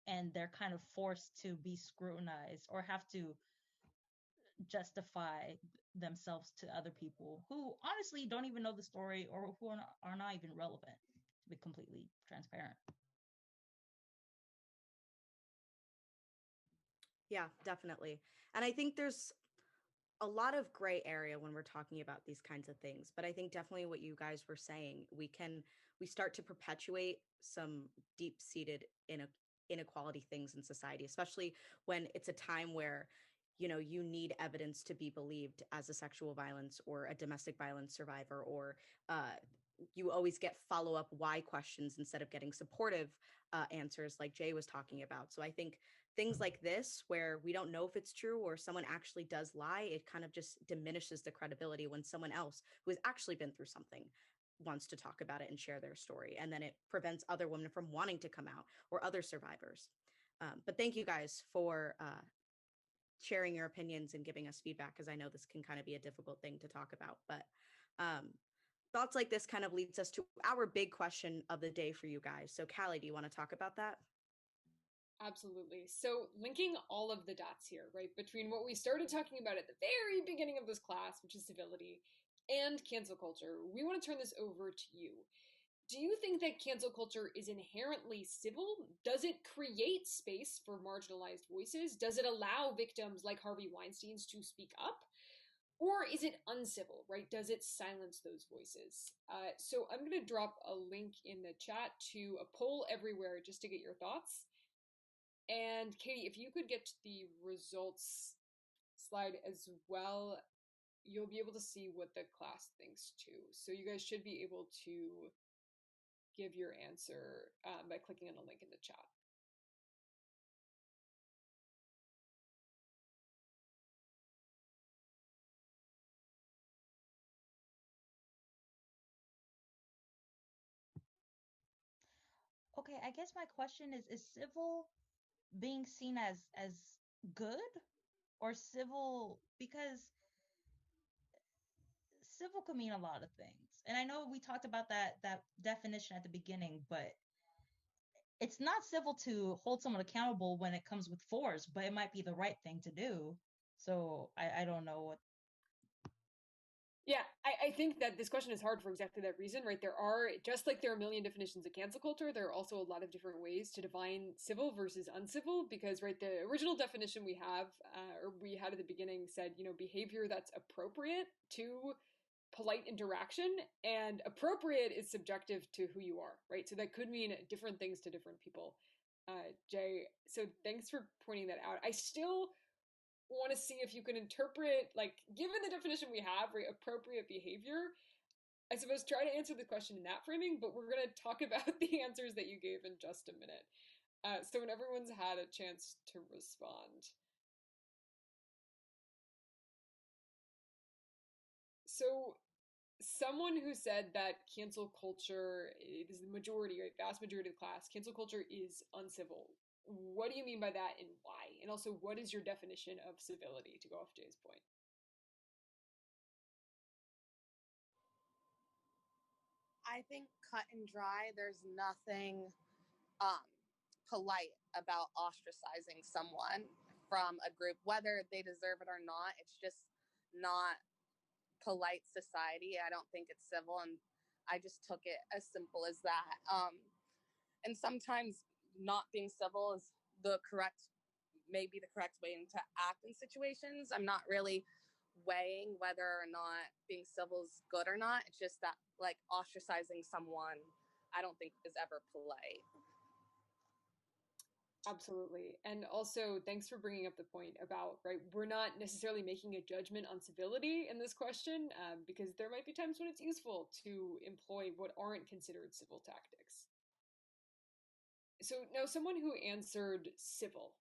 and they're kind of forced to be scrutinized or have to justify themselves to other people who honestly don't even know the story, or who are not even relevant, to be completely transparent. Yeah, definitely. And I think there's a lot of gray area when we're talking about these kinds of things, but I think definitely what you guys were saying, we start to perpetuate some deep-seated inequality things in society, especially when it's a time where, you know, you need evidence to be believed as a sexual violence or a domestic violence survivor, or you always get follow-up why questions instead of getting supportive answers like Jay was talking about. So I think things like this, where we don't know if it's true or someone actually does lie, it kind of just diminishes the credibility when someone else who has actually been through something wants to talk about it and share their story. And then it prevents other women from wanting to come out, or other survivors. But thank you guys for sharing your opinions and giving us feedback, because I know this can kind of be a difficult thing to talk about. But thoughts like this kind of leads us to our big question of the day for you guys. So Callie, do you want to talk about that? Absolutely. So linking all of the dots here, right, between what we started talking about at the very beginning of this class, which is civility, and cancel culture, we want to turn this over to you. Do you think that cancel culture is inherently civil? Does it create space for marginalized voices? Does it allow victims like Harvey Weinstein's to speak up? Or is it uncivil, right? Does it silence those voices? So I'm going to drop a link in the chat to a poll everywhere just to get your thoughts. And Katie, if you could get to the results slide as well, you'll be able to see what the class thinks too. So you guys should be able to give your answer by clicking on the link in the chat. Okay, I guess my question is civil being seen as good, or civil, because civil could mean a lot of things. And I know we talked about that definition at the beginning, but it's not civil to hold someone accountable when it comes with force, but it might be the right thing to do. So I don't know what. Yeah, I think that this question is hard for exactly that reason, right? There are, just like there are a million definitions of cancel culture, there are also a lot of different ways to define civil versus uncivil, because, right, the original definition we have, or we had at the beginning, said, you know, behavior that's appropriate to polite interaction, and appropriate is subjective to who you are, right? So that could mean different things to different people. Jay, so thanks for pointing that out. I still want to see if you can interpret, like, given the definition we have, right, appropriate behavior, I suppose, try to answer the question in that framing, but we're going to talk about the answers that you gave in just a minute. So when everyone's had a chance to respond. So someone who said that cancel culture is the majority, right, vast majority of the class, cancel culture is uncivil. What do you mean by that and why? And also, what is your definition of civility, to go off Jay's point? I think cut and dry, there's nothing polite about ostracizing someone from a group, whether they deserve it or not. It's just not polite society. I don't think it's civil, and I just took it as simple as that. And sometimes not being civil is maybe the correct way to act in situations. I'm not really weighing whether or not being civil is good or not. It's just that, like, ostracizing someone, I don't think is ever polite. Absolutely. And also, thanks for bringing up the point about, right, we're not necessarily making a judgment on civility in this question, because there might be times when it's useful to employ what aren't considered civil tactics. So now, someone who answered civil,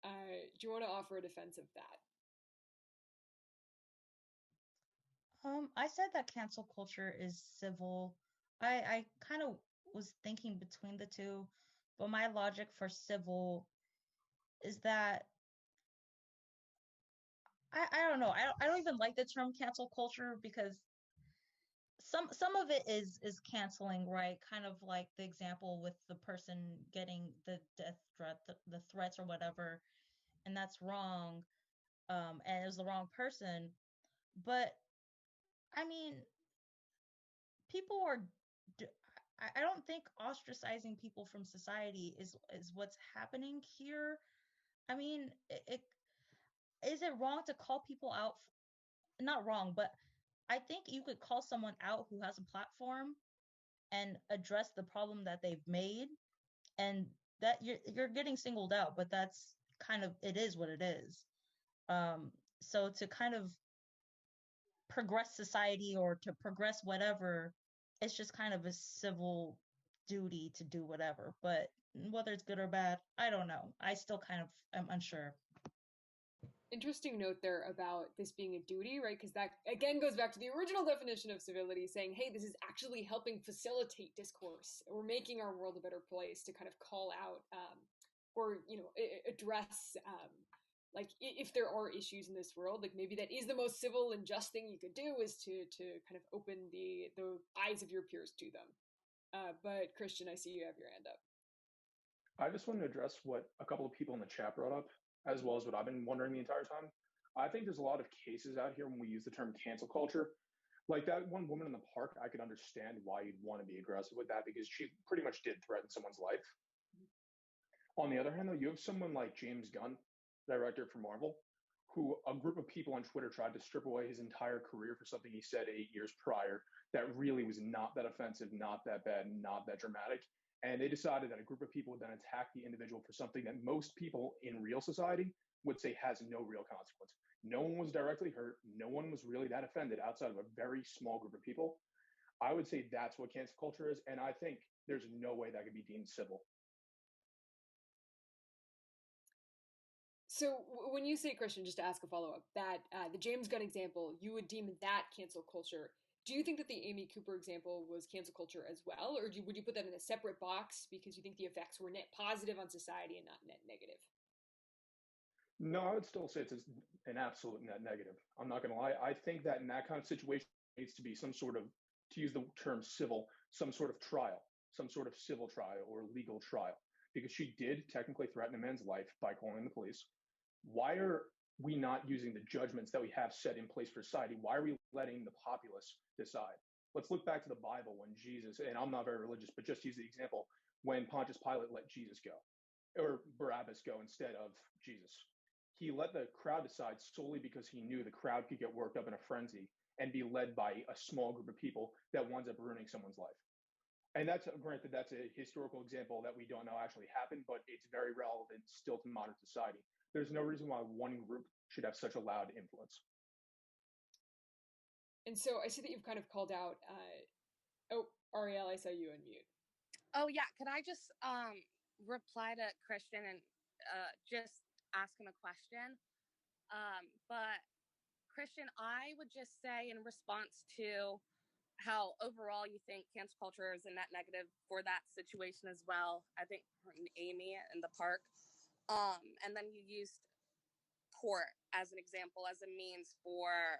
do you want to offer a defense of that? I said that cancel culture is civil. I kind of was thinking between the two, but my logic for civil is that I don't know. I don't even like the term cancel culture because some of it is canceling, right? Kind of like the example with the person getting the death threat, the threats or whatever, and that's wrong. And it was the wrong person. But I mean, people are. I don't think ostracizing people from society is what's happening here. I mean, is it wrong to call people out? Not wrong, but I think you could call someone out who has a platform and address the problem that they've made, and that you're getting singled out, but that's kind of, it is what it is. So to kind of progress society or to progress whatever, it's just kind of a civil duty to do whatever. But whether it's good or bad, I don't know. I still kind of am unsure. Interesting note there about this being a duty, right? Because that again goes back to the original definition of civility, saying, hey, this is actually helping facilitate discourse. We're making our world a better place to kind of call out or, you know, address like if there are issues in this world, like maybe that is the most civil and just thing you could do is to kind of open the eyes of your peers to them. But Christian, I see you have your hand up. I just wanted to address what a couple of people in the chat brought up, as well as what I've been wondering the entire time. I think there's a lot of cases out here when we use the term cancel culture. Like that one woman in the park, I could understand why you'd want to be aggressive with that because she pretty much did threaten someone's life. On the other hand, though, you have someone like James Gunn, director for Marvel, who a group of people on Twitter tried to strip away his entire career for something he said 8 years prior that really was not that offensive, not that bad, not that dramatic. And they decided that a group of people would then attack the individual for something that most people in real society would say has no real consequence. No one was directly hurt. No one was really that offended outside of a very small group of people. I would say that's what cancel culture is. And I think there's no way that could be deemed civil. So when you say, Christian, just to ask a follow-up, that the James Gunn example, you would deem that cancel culture. Do you think that the Amy Cooper example was cancel culture as well? Or would you put that in a separate box because you think the effects were net positive on society and not net negative? No, I would still say it's an absolute net negative. I'm not going to lie. I think that in that kind of situation, there needs to be some sort of, to use the term civil, some sort of trial, some sort of civil trial or legal trial, because she did technically threaten a man's life by calling the police. Why are we not using the judgments that we have set in place for society? Why are we letting the populace decide? Let's look back to the Bible when Jesus, and I'm not very religious, but just use the example, when Pontius Pilate let Jesus go, or Barabbas go instead of Jesus. He let the crowd decide solely because he knew the crowd could get worked up in a frenzy and be led by a small group of people that winds up ruining someone's life. And that's, granted, that's a historical example that we don't know actually happened, but it's very relevant still to modern society. There's no reason why one group should have such a loud influence. And so I see that you've kind of called out, oh, Ariel, I saw you unmute. Oh yeah, could I just reply to Christian and just ask him a question? But Christian, I would just say in response to how overall you think cancel culture is a net negative for that situation as well. I think Amy in the park. And then you used court as an example, as a means for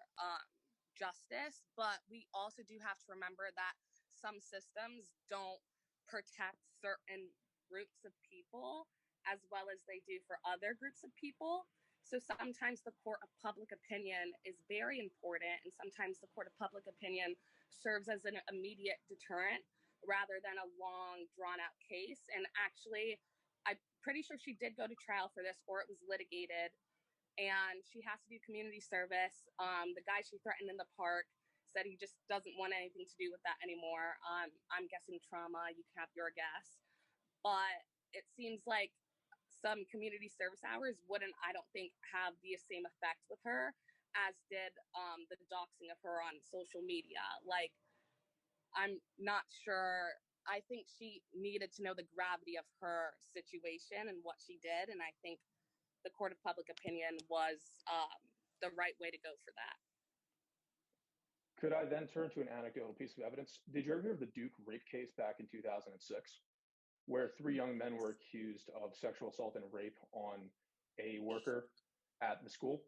justice. But we also do have to remember that some systems don't protect certain groups of people as well as they do for other groups of people. So sometimes the court of public opinion is very important, and sometimes the court of public opinion serves as an immediate deterrent rather than a long, drawn-out case. And actually, I'm pretty sure she did go to trial for this, or it was litigated, and she has to do community service. The guy she threatened in the park said he just doesn't want anything to do with that anymore. I'm guessing trauma. You can have your guess. But it seems like some community service hours wouldn't, I don't think, have the same effect with her as did the doxing of her on social media. Like, I'm not sure. I think she needed to know the gravity of her situation and what she did. And I think the court of public opinion was the right way to go for that. Could I then turn to an anecdotal piece of evidence? Did you ever hear of the Duke rape case back in 2006, where 3 young men were accused of sexual assault and rape on a worker at the school?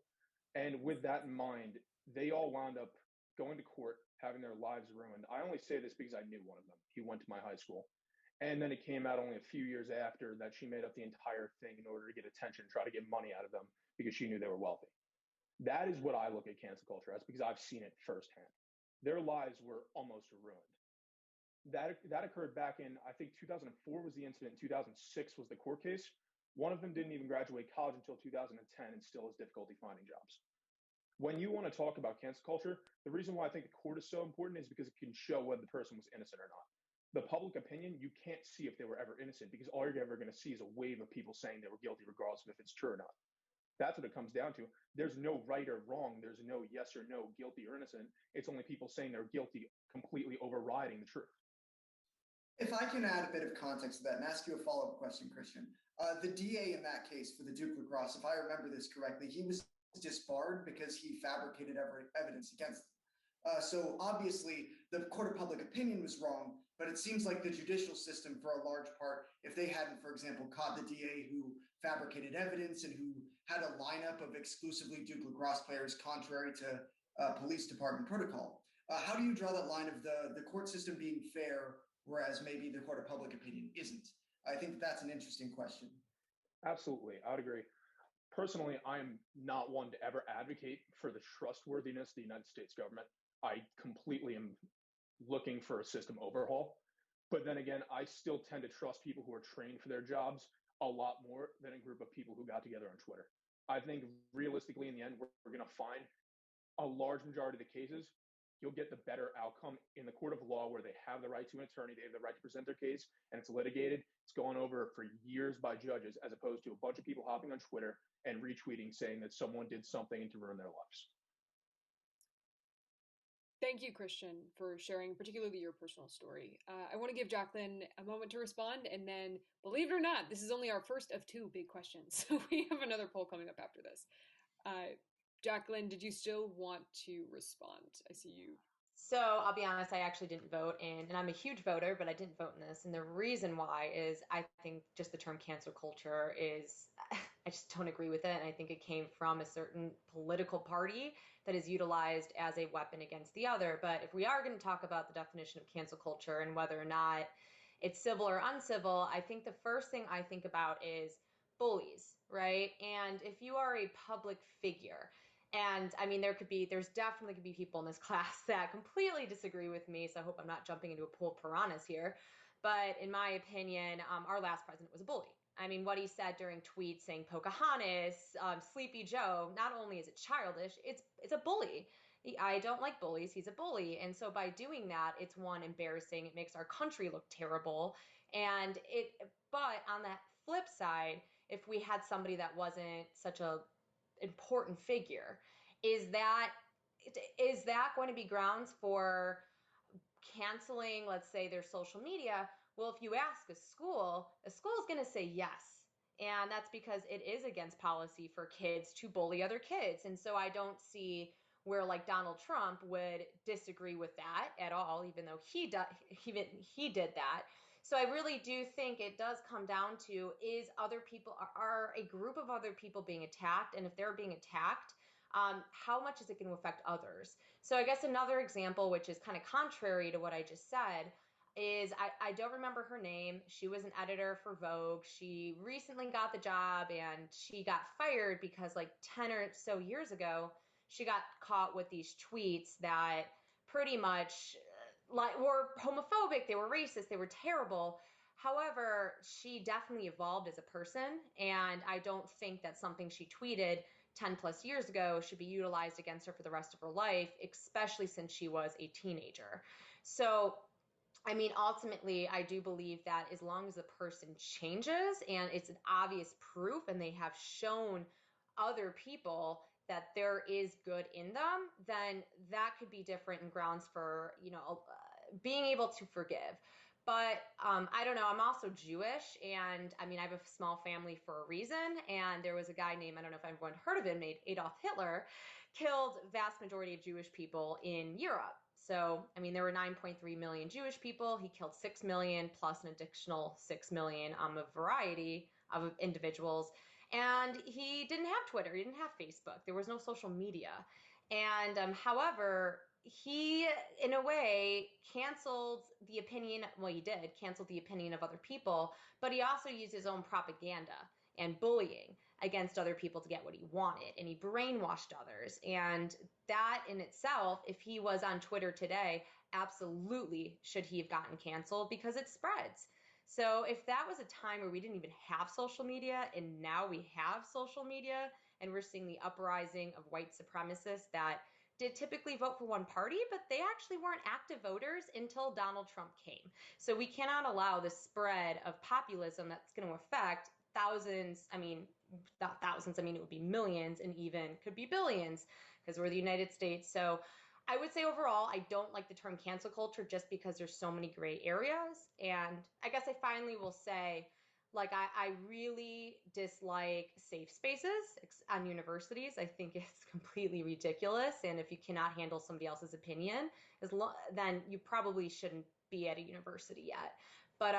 And with that in mind, they all wound up going to court, having their lives ruined. I only say this because I knew one of them. He went to my high school. And then it came out only a few years after that she made up the entire thing in order to get attention, try to get money out of them because she knew they were wealthy. That is what I look at cancel culture as, because I've seen it firsthand. Their lives were almost ruined. That occurred back in, I think 2004 was the incident, 2006 was the court case. One of them didn't even graduate college until 2010 and still has difficulty finding jobs. When you want to talk about cancel culture, the reason why I think the court is so important is because it can show whether the person was innocent or not. The public opinion, you can't see if they were ever innocent, because all you're ever going to see is a wave of people saying they were guilty regardless of if it's true or not. That's what it comes down to. There's no right or wrong. There's no yes or no, guilty or innocent. It's only people saying they're guilty completely overriding the truth. If I can add a bit of context to that and ask you a follow-up question, Christian. The DA in that case for the Duke lacrosse, if I remember this correctly, he was disbarred because he fabricated evidence against them. So obviously the court of public opinion was wrong, but it seems like the judicial system for a large part, if they hadn't, for example, caught the DA who fabricated evidence and who had a lineup of exclusively Duke lacrosse players contrary to police department protocol, how do you draw that line of the court system being fair, whereas maybe the court of public opinion isn't? I think that's an interesting question. Absolutely, I would agree. Personally, I'm not one to ever advocate for the trustworthiness of the United States government. I completely am looking for a system overhaul. But then again, I still tend to trust people who are trained for their jobs a lot more than a group of people who got together on Twitter. I think realistically, in the end, we're going to find a large majority of the cases, you'll get the better outcome in the court of law, where they have the right to an attorney, they have the right to present their case, and it's litigated. It's gone over for years by judges, as opposed to a bunch of people hopping on Twitter and retweeting saying that someone did something to ruin their lives. Thank you, Christian, for sharing particularly your personal story. I want to give Jacqueline a moment to respond, and then, believe it or not, this is only our first of 2 big questions, so we have another poll coming up after this. Jacqueline, did you still want to respond? I see you. So I'll be honest, I actually didn't vote in, and I'm a huge voter, but I didn't vote in this. And the reason why is I think just the term cancel culture is, I just don't agree with it. And I think it came from a certain political party that is utilized as a weapon against the other. But if we are going to talk about the definition of cancel culture and whether or not it's civil or uncivil, I think the first thing I think about is bullies, right? And if you are a public figure, and I mean, there's definitely could be people in this class that completely disagree with me. So I hope I'm not jumping into a pool of piranhas here. But in my opinion, our last president was a bully. I mean, what he said during tweets saying Pocahontas, Sleepy Joe, not only is it childish, it's a bully. I don't like bullies. He's a bully. And so by doing that, it's one, embarrassing. It makes our country look terrible. But on that flip side, if we had somebody that wasn't such a important figure, is that is that going to be grounds for canceling, let's say, their social media? Well, if you ask a school is going to say yes. And that's because it is against policy for kids to bully other kids. And so I don't see where like Donald Trump would disagree with that at all, even though he did that. So I really do think it does come down to, is other people, are a group of other people being attacked? And if they're being attacked, how much is it going to affect others? So I guess another example, which is kind of contrary to what I just said, is I don't remember her name. She was an editor for Vogue. She recently got the job and she got fired because like 10 or so years ago, she got caught with these tweets that pretty much like were homophobic, they were racist, they were terrible. However, she definitely evolved as a person, and I don't think that something she tweeted 10 plus years ago should be utilized against her for the rest of her life, especially since she was a teenager. So I mean, ultimately, I do believe that as long as the person changes and it's an obvious proof and they have shown other people that there is good in them, then that could be different and grounds for, being able to forgive. But I don't know, I'm also Jewish, and I mean, I have a small family for a reason. And there was a guy named, I don't know if everyone heard of him, named Adolf Hitler, killed vast majority of Jewish people in Europe. So, I mean, there were 9.3 million Jewish people. He killed 6 million plus an additional 6 million a variety of individuals. And he didn't have Twitter. He didn't have Facebook. There was no social media. And however, he, in a way, canceled the opinion. Well, he did cancel the opinion of other people, but he also used his own propaganda and bullying against other people to get what he wanted. And he brainwashed others. And that in itself, if he was on Twitter today, absolutely should he have gotten canceled because it spreads. So if that was a time where we didn't even have social media and now we have social media and we're seeing the uprising of white supremacists that did typically vote for one party, but they actually weren't active voters until Donald Trump came. So we cannot allow the spread of populism that's going to affect thousands, I mean, not thousands, I mean, it would be millions and even could be billions because we're the United States. So I would say overall, I don't like the term cancel culture just because there's so many gray areas. And I guess I finally will say, like, I really dislike safe spaces on universities. I think it's completely ridiculous. And if you cannot handle somebody else's opinion, then you probably shouldn't be at a university yet. But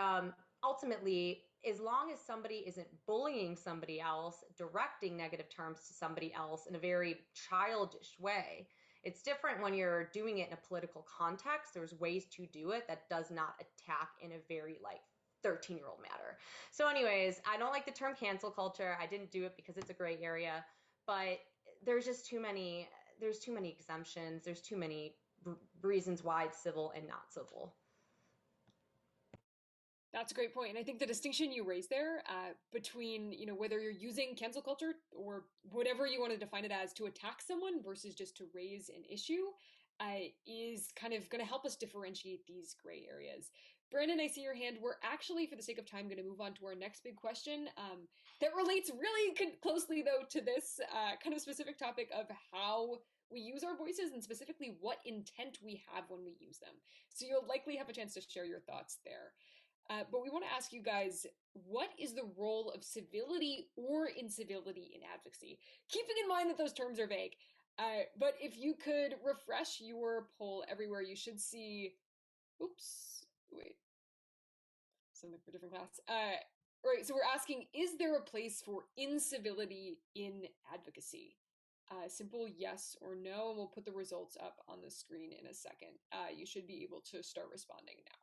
ultimately, as long as somebody isn't bullying somebody else, directing negative terms to somebody else in a very childish way, it's different when you're doing it in a political context. There's ways to do it that does not attack in a very 13-year-old matter. So anyways, I don't like the term cancel culture. I didn't do it because it's a gray area, but there's just too many exemptions. There's too many reasons why it's civil and not civil. That's a great point. And I think the distinction you raised there between, whether you're using cancel culture or whatever you want to define it as to attack someone versus just to raise an issue is kind of going to help us differentiate these gray areas. Brandon, I see your hand. We're actually, for the sake of time, going to move on to our next big question that relates really closely, though, to this kind of specific topic of how we use our voices and specifically what intent we have when we use them. So you'll likely have a chance to share your thoughts there. But we want to ask you guys, what is the role of civility or incivility in advocacy? Keeping in mind that those terms are vague. But if you could refresh your poll everywhere, you should see, something for a different class. Right, so we're asking, is there a place for incivility in advocacy? Simple yes or no, and we'll put the results up on the screen in a second. You should be able to start responding now.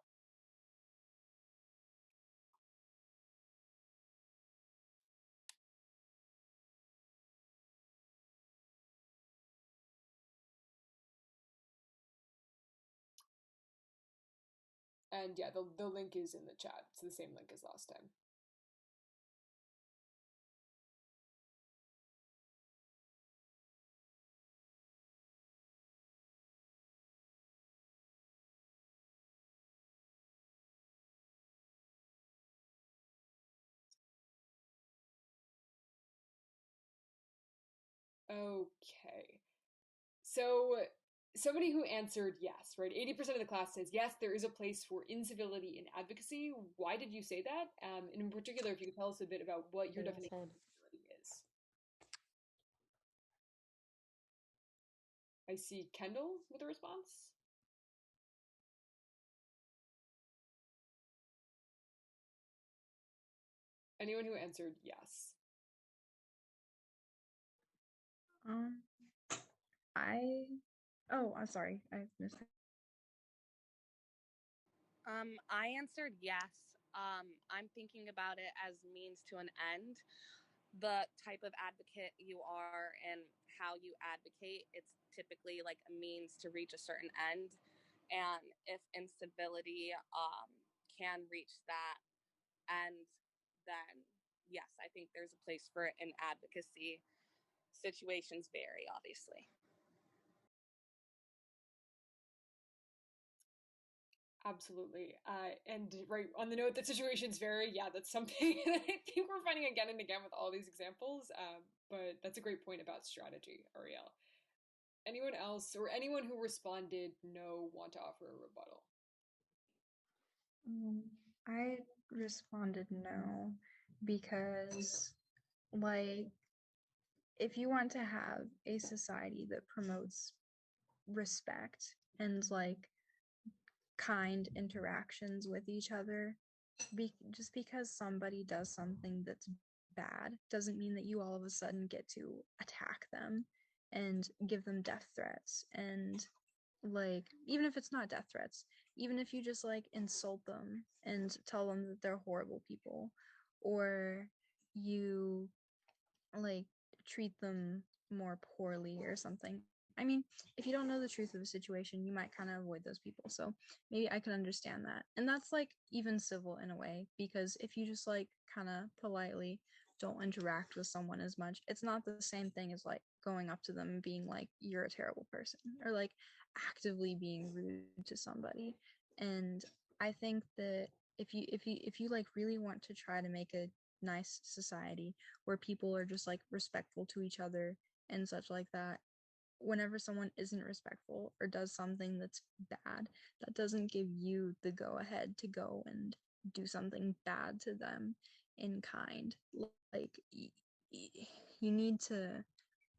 And yeah, the link is in the chat. It's the same link as last time. Okay. So somebody who answered yes, right? 80% of the class says yes, there is a place for incivility in advocacy. Why did you say that? And in particular, if you could tell us a bit about what your definition of incivility is. I see Kendall with a response. Anyone who answered yes. I'm sorry, I missed it. I answered yes. I'm thinking about it as means to an end. The type of advocate you are and how you advocate, it's typically like a means to reach a certain end. And if incivility can reach that end, then yes, I think there's a place for it in advocacy. Situations vary, obviously. Absolutely. And right on the note that situations vary, yeah, that's something that I think we're finding again and again with all these examples. But that's a great point about strategy, Ariel. Anyone else or anyone who responded no want to offer a rebuttal? I responded no because, like, if you want to have a society that promotes respect and like kind interactions with each other, just because somebody does something that's bad doesn't mean that you all of a sudden get to attack them and give them death threats. And like, even if it's not death threats, even if you just like insult them and tell them that they're horrible people, or you like treat them more poorly or something. I mean, if you don't know the truth of a situation, you might kind of avoid those people. So maybe I can understand that. And that's like even civil in a way, because if you just like kind of politely don't interact with someone as much, it's not the same thing as like going up to them and being like, you're a terrible person, or like actively being rude to somebody. And I think that if you like really want to try to make a nice society where people are just like respectful to each other and such like that, whenever someone isn't respectful or does something that's bad, that doesn't give you the go ahead to go and do something bad to them in kind. Like, you need to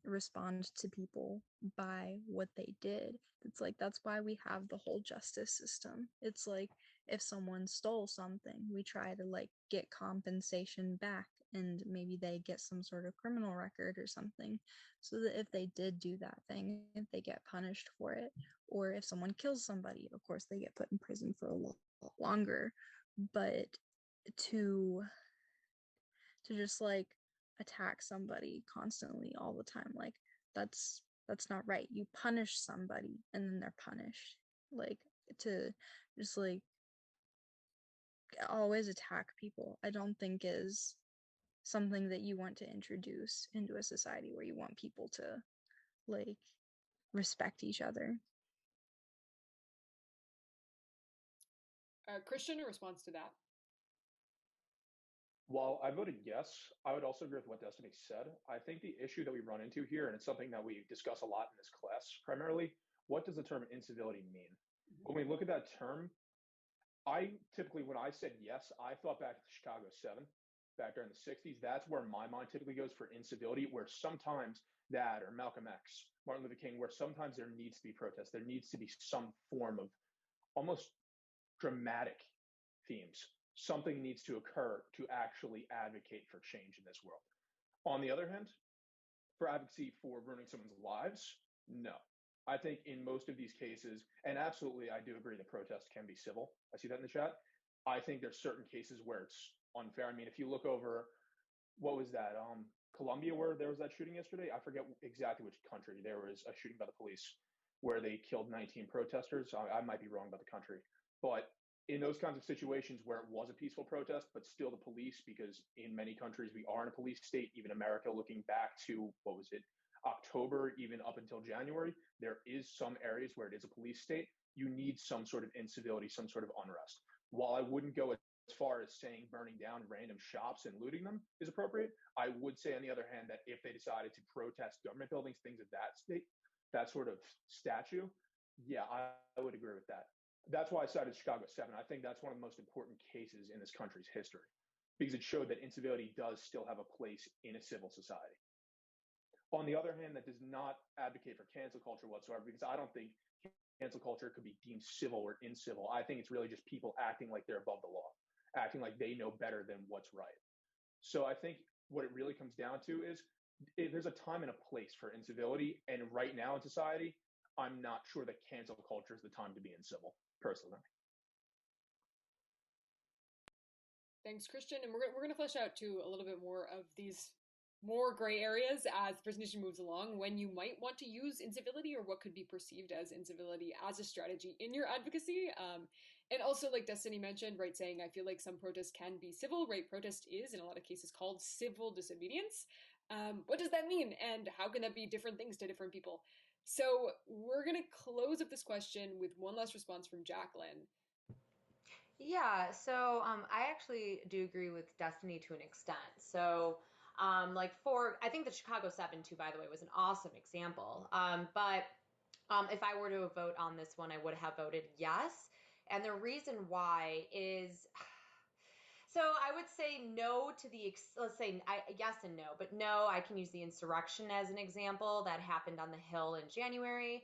respond to people by what they did. It's like, that's why we have the whole justice system. It's like, if someone stole something, we try to like get compensation back, and maybe they get some sort of criminal record or something, so that if they did do that thing, if they get punished for it. Or if someone kills somebody, of course they get put in prison for a lot longer. But to just like attack somebody constantly all the time, like, that's not right. You punish somebody and then they're punished. Like, to just like always attack people, I don't think is something that you want to introduce into a society where you want people to like respect each other. Christian, a response to that? While I voted yes, I would also agree with what Destiny said. I think the issue that we run into here, and it's something that we discuss a lot in this class primarily, what does the term incivility mean? When we look at that term, I typically, when I said yes, I thought back to the Chicago 7, back during the 60s. That's where my mind typically goes for incivility, where sometimes that, or Malcolm X, Martin Luther King, where sometimes there needs to be protest. There needs to be some form of almost dramatic themes. Something needs to occur to actually advocate for change in this world. On the other hand, for advocacy for ruining someone's lives, no. I think in most of these cases, and absolutely, I do agree that protest can be civil. I see that in the chat. I think there's certain cases where it's unfair. I mean, if you look over, what was that? Colombia, where there was that shooting yesterday. I forget exactly which country. There was a shooting by the police where they killed 19 protesters. I might be wrong about the country, but in those kinds of situations where it was a peaceful protest, but still the police, because in many countries we are in a police state, even America, looking back to, what was it, October, even up until January, there is some areas where it is a police state. You need some sort of incivility, some sort of unrest. While I wouldn't go as far as saying burning down random shops and looting them is appropriate, I would say, on the other hand, that if they decided to protest government buildings, things of that state, that sort of statue, yeah, I would agree with that. That's why I cited Chicago 7. I think that's one of the most important cases in this country's history because it showed that incivility does still have a place in a civil society. On the other hand, that does not advocate for cancel culture whatsoever, because I don't think cancel culture could be deemed civil or incivil. I think it's really just people acting like they're above the law, acting like they know better than what's right. So I think what it really comes down to is there's a time and a place for incivility. And right now in society, I'm not sure that cancel culture is the time to be incivil, personally. Thanks, Christian. And we're going to flesh out too a little bit more of these more gray areas as the presentation moves along, when you might want to use incivility or what could be perceived as incivility as a strategy in your advocacy. And also, like Destiny mentioned, right, saying I feel like some protests can be civil, right? Protest is in a lot of cases called civil disobedience. What does that mean? And how can that be different things to different people? So we're going to close up this question with one last response from Jacqueline. Yeah, so I actually do agree with Destiny to an extent. So, I think the Chicago 7 too, by the way, was an awesome example. But if I were to vote on this one, I would have voted yes. And the reason why is, so I would say no to let's say yes and no, but no, I can use the insurrection as an example that happened on the Hill in January.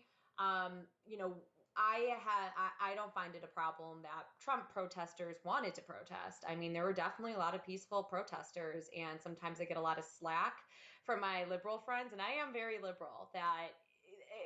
You know, I don't find it a problem that Trump protesters wanted to protest. I mean, there were definitely a lot of peaceful protesters, and sometimes I get a lot of slack from my liberal friends, and I am very liberal, that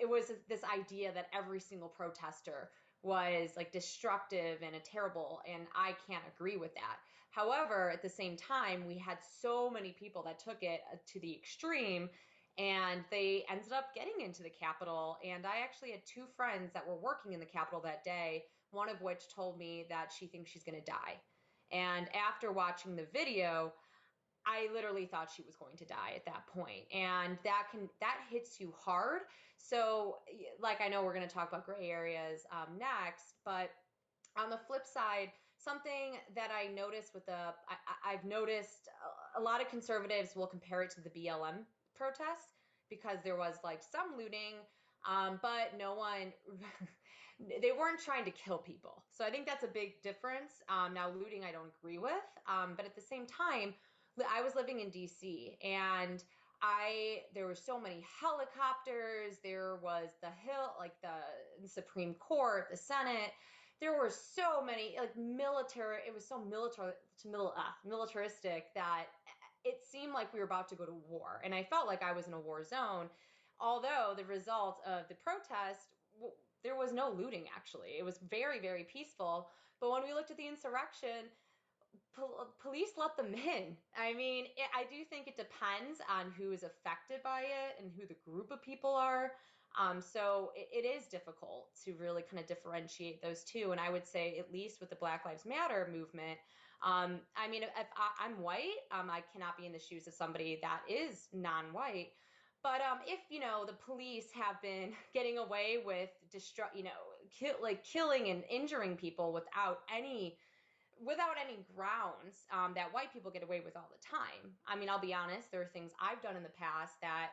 it was this idea that every single protester was like destructive and a terrible, and I can't agree with that. However, at the same time, we had so many people that took it to the extreme, and they ended up getting into the Capitol. And I actually had two friends that were working in the Capitol that day, one of which told me that she thinks she's going to die. And after watching the video, I literally thought she was going to die at that point. And that hits you hard. So, like, I know we're going to talk about gray areas next, but on the flip side, something that I noticed I've noticed a lot of conservatives will compare it to the BLM protests, because there was like some looting, but no one, they weren't trying to kill people. So I think that's a big difference. Now looting, I don't agree with, but at the same time, I was living in DC, and there were so many helicopters. There was the Hill, like the Supreme Court, the Senate. There were so many, like, military. It was so militaristic that it seemed like we were about to go to war. And I felt like I was in a war zone. Although the result of the protest, there was no looting, actually. It was very, very peaceful. But when we looked at the insurrection, police let them in. I mean, I do think it depends on who is affected by it and who the group of people are. So it is difficult to really kind of differentiate those two. And I would say, at least with the Black Lives Matter movement, I mean, if I'm white, I cannot be in the shoes of somebody that is non-white. But if, the police have been getting away with killing and injuring people without any grounds, that white people get away with all the time. I mean, I'll be honest, there are things I've done in the past that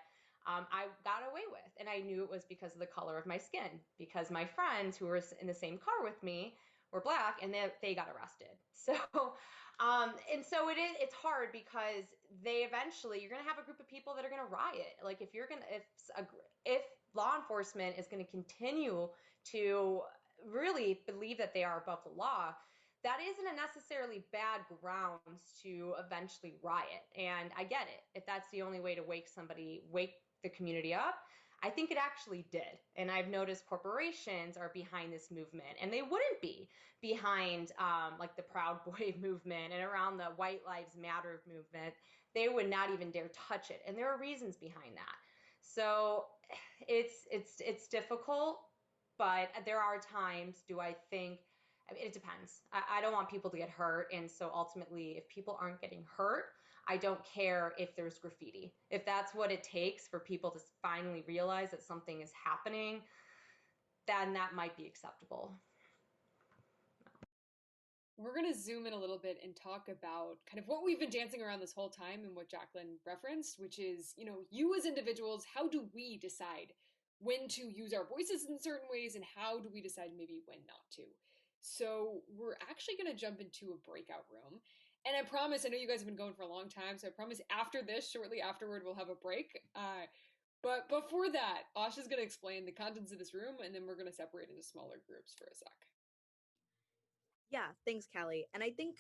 I got away with, and I knew it was because of the color of my skin, because my friends who were in the same car with me were Black, and they got arrested. So, and so it's hard, because you're going to have a group of people that are going to riot. Like, if law enforcement is going to continue to really believe that they are above the law, that isn't a necessarily bad grounds to eventually riot. And I get it. If that's the only way to wake the community up, I think it actually did. And I've noticed corporations are behind this movement, and they wouldn't be behind like the Proud Boy movement and around the White Lives Matter movement. They would not even dare touch it. And there are reasons behind that. So it's difficult, but there are times, I mean, it depends. I don't want people to get hurt. And so ultimately, if people aren't getting hurt, I don't care if there's graffiti. If that's what it takes for people to finally realize that something is happening, then that might be acceptable. We're going to zoom in a little bit and talk about kind of what we've been dancing around this whole time, and what Jacqueline referenced, which is, you as individuals, how do we decide when to use our voices in certain ways and how do we decide maybe when not to. So we're actually going to jump into a breakout room. And I promise, I know you guys have been going for a long time, so I promise after this, shortly afterward, we'll have a break. But before that, Asha's going to explain the contents of this room, and then we're going to separate into smaller groups for a sec. Yeah, thanks, Callie. And I think,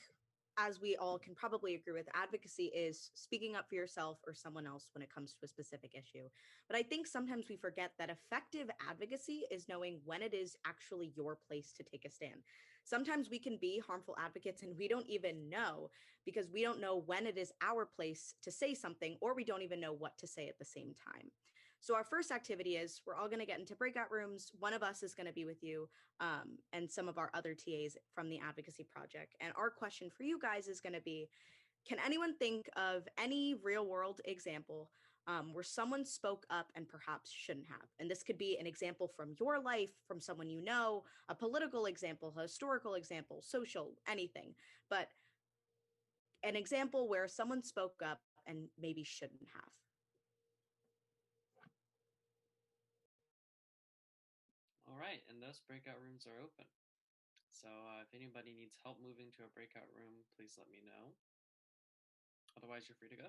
as we all can probably agree with, advocacy is speaking up for yourself or someone else when it comes to a specific issue. But I think sometimes we forget that effective advocacy is knowing when it is actually your place to take a stand. Sometimes we can be harmful advocates and we don't even know, because we don't know when it is our place to say something, or we don't even know what to say at the same time. So our first activity is we're all going to get into breakout rooms. One of us is going to be with you, and some of our other TAs from the Advocacy Project. And our question for you guys is going to be, can anyone think of any real world example where someone spoke up and perhaps shouldn't have? And this could be an example from your life, from someone you know, a political example, a historical example, social, anything. But an example where someone spoke up and maybe shouldn't have. All right, and those breakout rooms are open. So if anybody needs help moving to a breakout room, please let me know. Otherwise, you're free to go.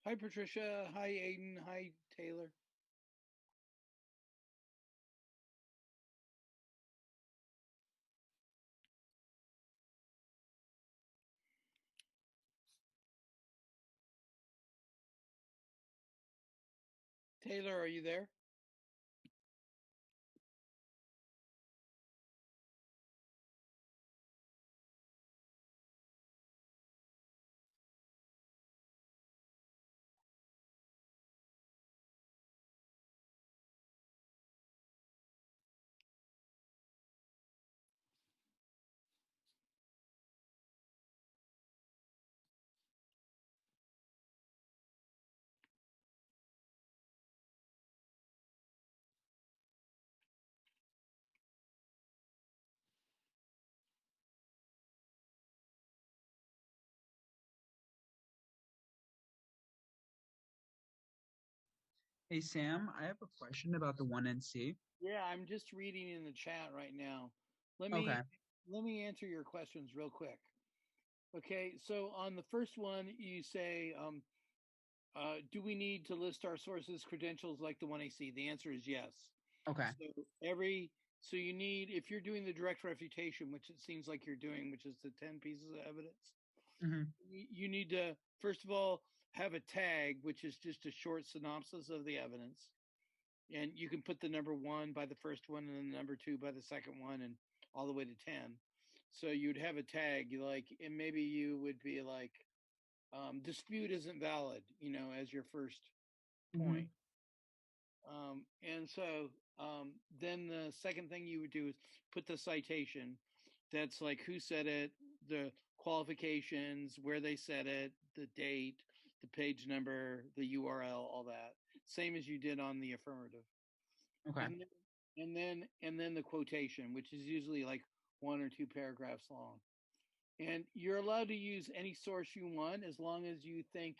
Hi, Patricia. Hi, Aiden. Hi, Taylor. Taylor, are you there? Hey, Sam, I have a question about the 1NC. Yeah, I'm just reading in the chat right now. Let Okay. me answer your questions real quick. Okay, so on the first one, you say, do we need to list our sources credentials like the 1AC? The answer is yes. Okay. So you need, if you're doing the direct refutation, which it seems like you're doing, which is the 10 pieces of evidence, you need to, first of all, have a tag, which is just a short synopsis of the evidence. And you can put the number 1 by the first one and then the number 2 by the second one and all the way to 10. So you'd have a tag like, and maybe you would be like, dispute isn't valid, as your first point. And so then the second thing you would do is put the citation. That's like who said it, the qualifications, where they said it, the date, the page number, the URL, all that. Same as you did on the affirmative. Okay. And then the quotation, which is usually like 1 or 2 paragraphs long. And you're allowed to use any source you want as long as you think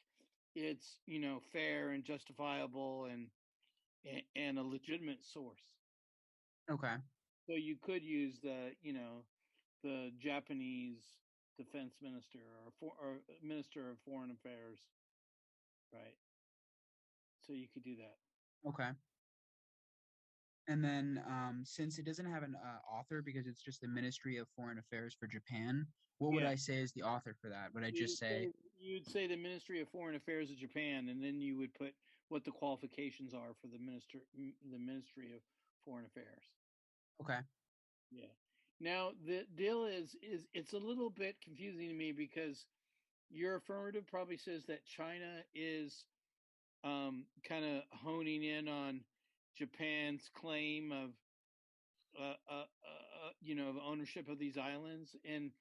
it's, fair and justifiable and a legitimate source. Okay. So you could use the Japanese defense minister or minister of foreign affairs, right? So you could do that. Okay. And then since it doesn't have an author because it's just the Ministry of Foreign Affairs for Japan, what would I say is the author for that? Would I just say you'd say the Ministry of Foreign Affairs of Japan, and then you would put what the qualifications are for the Ministry of Foreign Affairs. Okay. Yeah. Now the deal is it's a little bit confusing to me because your affirmative probably says that China is kind of honing in on Japan's claim of of ownership of these islands, and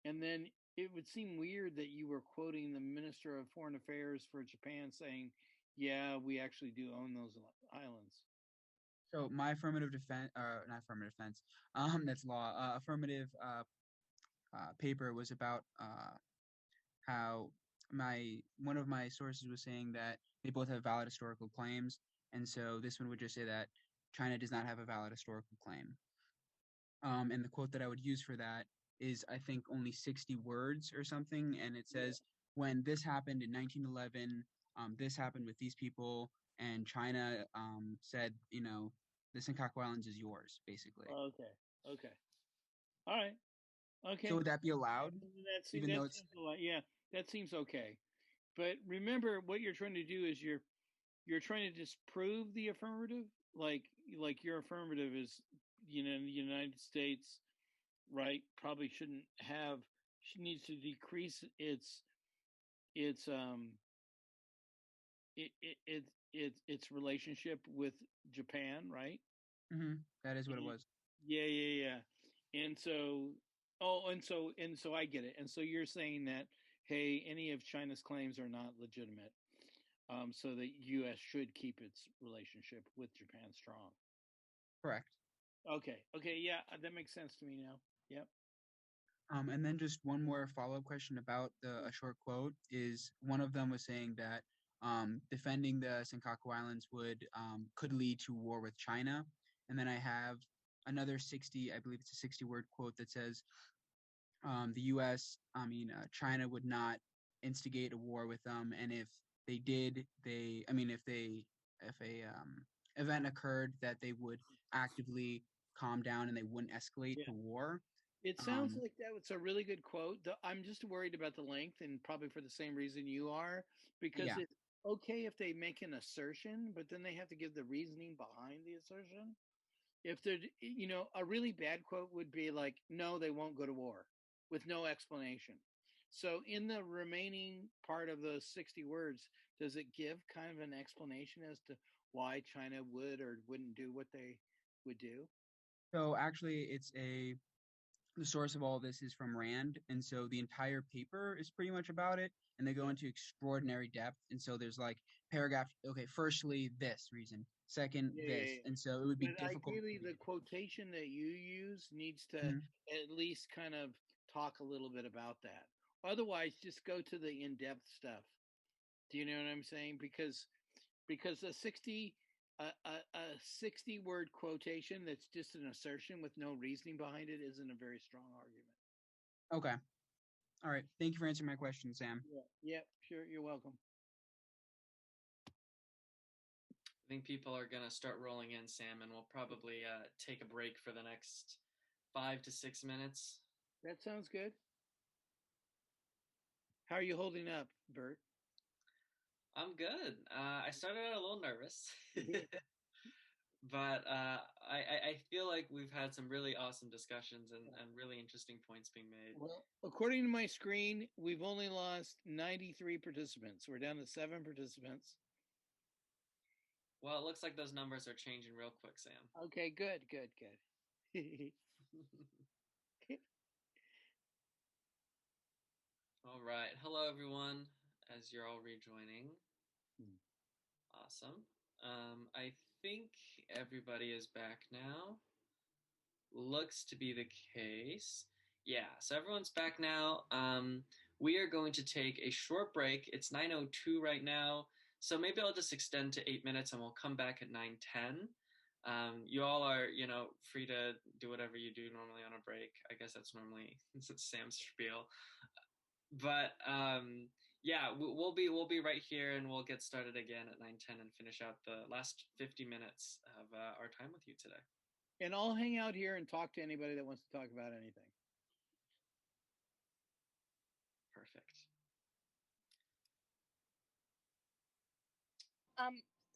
then it would seem weird that you were quoting the Minister of Foreign Affairs for Japan saying, "Yeah, we actually do own those islands." So my affirmative defense, not affirmative defense, that's law. Affirmative paper was about how one of my sources was saying that they both have valid historical claims, and so this one would just say that China does not have a valid historical claim. And the quote that I would use for that is, I think, only 60 words or something, and it says, "When this happened in 1911, this happened with these people, and China said, the Senkaku Islands is yours," basically. Okay. All right. Okay. So would that be allowed? That seems okay. But remember, what you're trying to do is you're trying to disprove the affirmative. Like your affirmative is, the United States, right? Probably needs to decrease its relationship with Japan, right? Mm-hmm. That is what it was. Yeah. And so, I get it. And so you're saying that, hey, any of China's claims are not legitimate, so the U.S. should keep its relationship with Japan strong. Correct. Okay. Yeah, that makes sense to me now. Yep. And then just one more follow-up question about a short quote is one of them was saying that defending the Senkaku Islands could lead to war with China. And then I have another 60, I believe it's a 60-word quote that says the U.S., China would not instigate a war with them, and if they did, if a event occurred, that they would actively calm down and they wouldn't escalate to war. It sounds like that was a really good quote. I'm just worried about the length, and probably for the same reason you are, because it's okay if they make an assertion, but then they have to give the reasoning behind the assertion. If they're, a really bad quote would be like, "No, they won't go to war," with no explanation. So in the remaining part of those 60 words, does it give kind of an explanation as to why China would or wouldn't do what they would do? So actually, the source of all this is from Rand, and so the entire paper is pretty much about it, and they go into extraordinary depth, and so there's like paragraph, okay, firstly, this reason, second, this, and so it would be difficult. Ideally, the quotation that you use needs to at least kind of talk a little bit about that. Otherwise, just go to the in-depth stuff. Do you know what I'm saying? Because a 60-word quotation that's just an assertion with no reasoning behind it isn't a very strong argument. Okay. All right. Thank you for answering my question, Sam. Yeah, sure. You're welcome. I think people are going to start rolling in, Sam, and we'll probably take a break for the next 5 to 6 minutes. That sounds good. How are you holding up, Bert? I'm good. I started out a little nervous, but I feel like we've had some really awesome discussions and really interesting points being made. Well, according to my screen, we've only lost 93 participants. We're down to 7 participants. Well, it looks like those numbers are changing real quick, Sam. Okay, good. All right. Hello, everyone, as you're all rejoining. Awesome. I think everybody is back now. Looks to be the case. Yeah, so everyone's back now. We are going to take a short break. It's 9:02 right now, so maybe I'll just extend to 8 minutes and we'll come back at 9:10. You all are, free to do whatever you do normally on a break. I guess that's normally Sam's spiel. But Yeah, we'll be right here, and we'll get started again at 9:10 and finish out the last 50 minutes of our time with you today. And I'll hang out here and talk to anybody that wants to talk about anything. Perfect.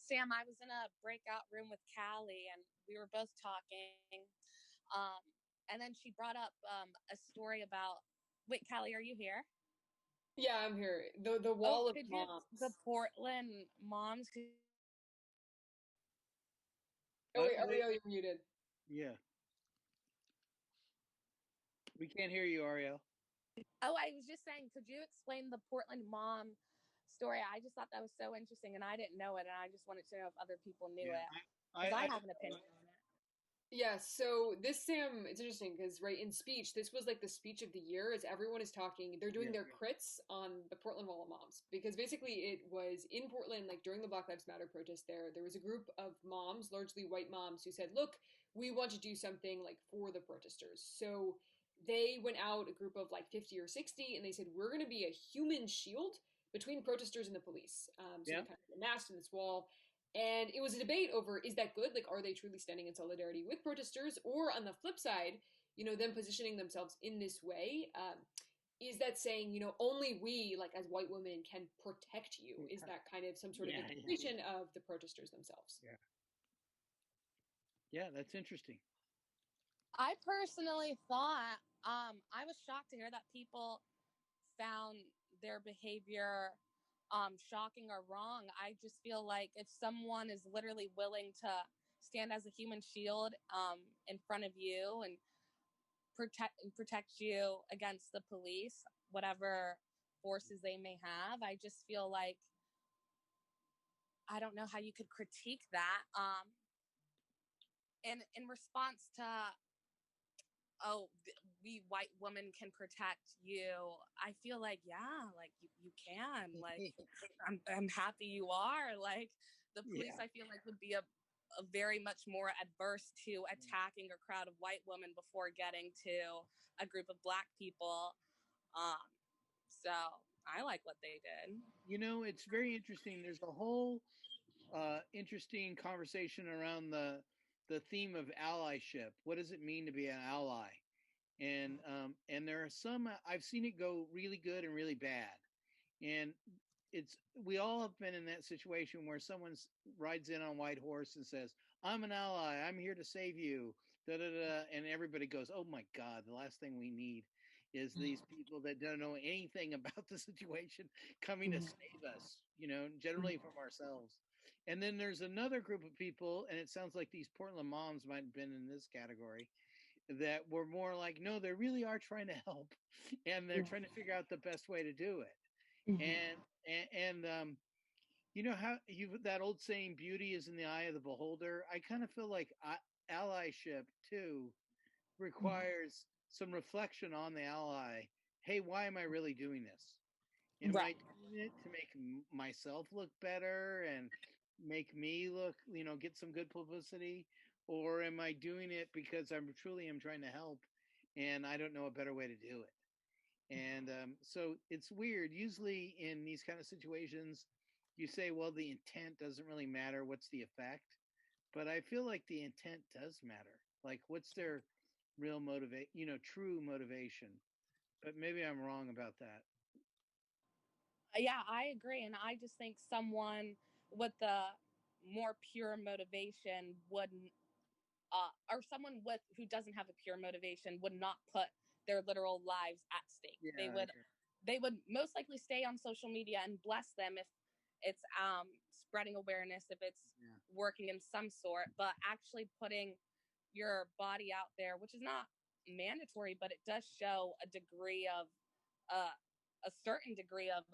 Sam, I was in a breakout room with Callie, and we were both talking. And then she brought up a story about. Wait, Callie, are you here? Yeah, I'm here. The wall of moms. The Portland moms. Oh wait, Ariel, you're muted. Yeah. We can't hear you, Ariel. Oh, I was just saying, could you explain the Portland mom story? I just thought that was so interesting, and I didn't know it, and I just wanted to know if other people knew it. Because I have an opinion on it. Yeah, so this, Sam, it's interesting because, right, in speech, this was like the speech of the year as everyone is talking. They're doing their crits on the Portland Wall of Moms because basically it was in Portland, like during the Black Lives Matter protest there was a group of moms, largely white moms, who said, look, we want to do something like for the protesters. So they went out, a group of like 50 or 60, and they said, we're going to be a human shield between protesters and the police. So they kind of amassed in this wall. And it was a debate over, is that good? Like, are they truly standing in solidarity with protesters? Or on the flip side, them positioning themselves in this way, is that saying, only we, like as white women, can protect you? Is that kind of some sort of implication of the protesters themselves? Yeah. Yeah, that's interesting. I personally thought, I was shocked to hear that people found their behavior shocking or wrong. I just feel like if someone is literally willing to stand as a human shield in front of you and protect you against the police, whatever forces they may have, I just feel like I don't know how you could critique that. And in response to, we white women can protect you, I feel like, yeah, like you can, like I'm happy you are. Like the police, I feel like would be a very much more adverse to attacking a crowd of white women before getting to a group of black people. So I like what they did. It's very interesting. There's a whole interesting conversation around the theme of allyship. What does it mean to be an ally? And there are some, I've seen it go really good and really bad. And we all have been in that situation where someone rides in on white horse and says, I'm an ally, I'm here to save you, da, da, da, and everybody goes, oh my God, the last thing we need is these people that don't know anything about the situation coming to save us, generally from ourselves. And then there's another group of people, and it sounds like these Portland moms might have been in this category, that were more like, no, they really are trying to help, and they're trying to figure out the best way to do it. And how that old saying, beauty is in the eye of the beholder. I kind of feel like allyship too requires some reflection on the ally. Hey, why am I really doing this? Am I doing it to make myself look better and make me look, get some good publicity? Or am I doing it because I'm truly trying to help and I don't know a better way to do it? And so it's weird. Usually in these kind of situations, you say, well, the intent doesn't really matter. What's the effect? But I feel like the intent does matter. Like, what's their real true motivation? But maybe I'm wrong about that. Yeah, I agree. And I just think someone with the more pure motivation wouldn't, or someone who doesn't have a pure motivation would not put their literal lives at stake. Yeah, they would most likely stay on social media and bless them if it's spreading awareness, if it's working in some sort, but actually putting your body out there, which is not mandatory, but it does show a degree of a certain degree of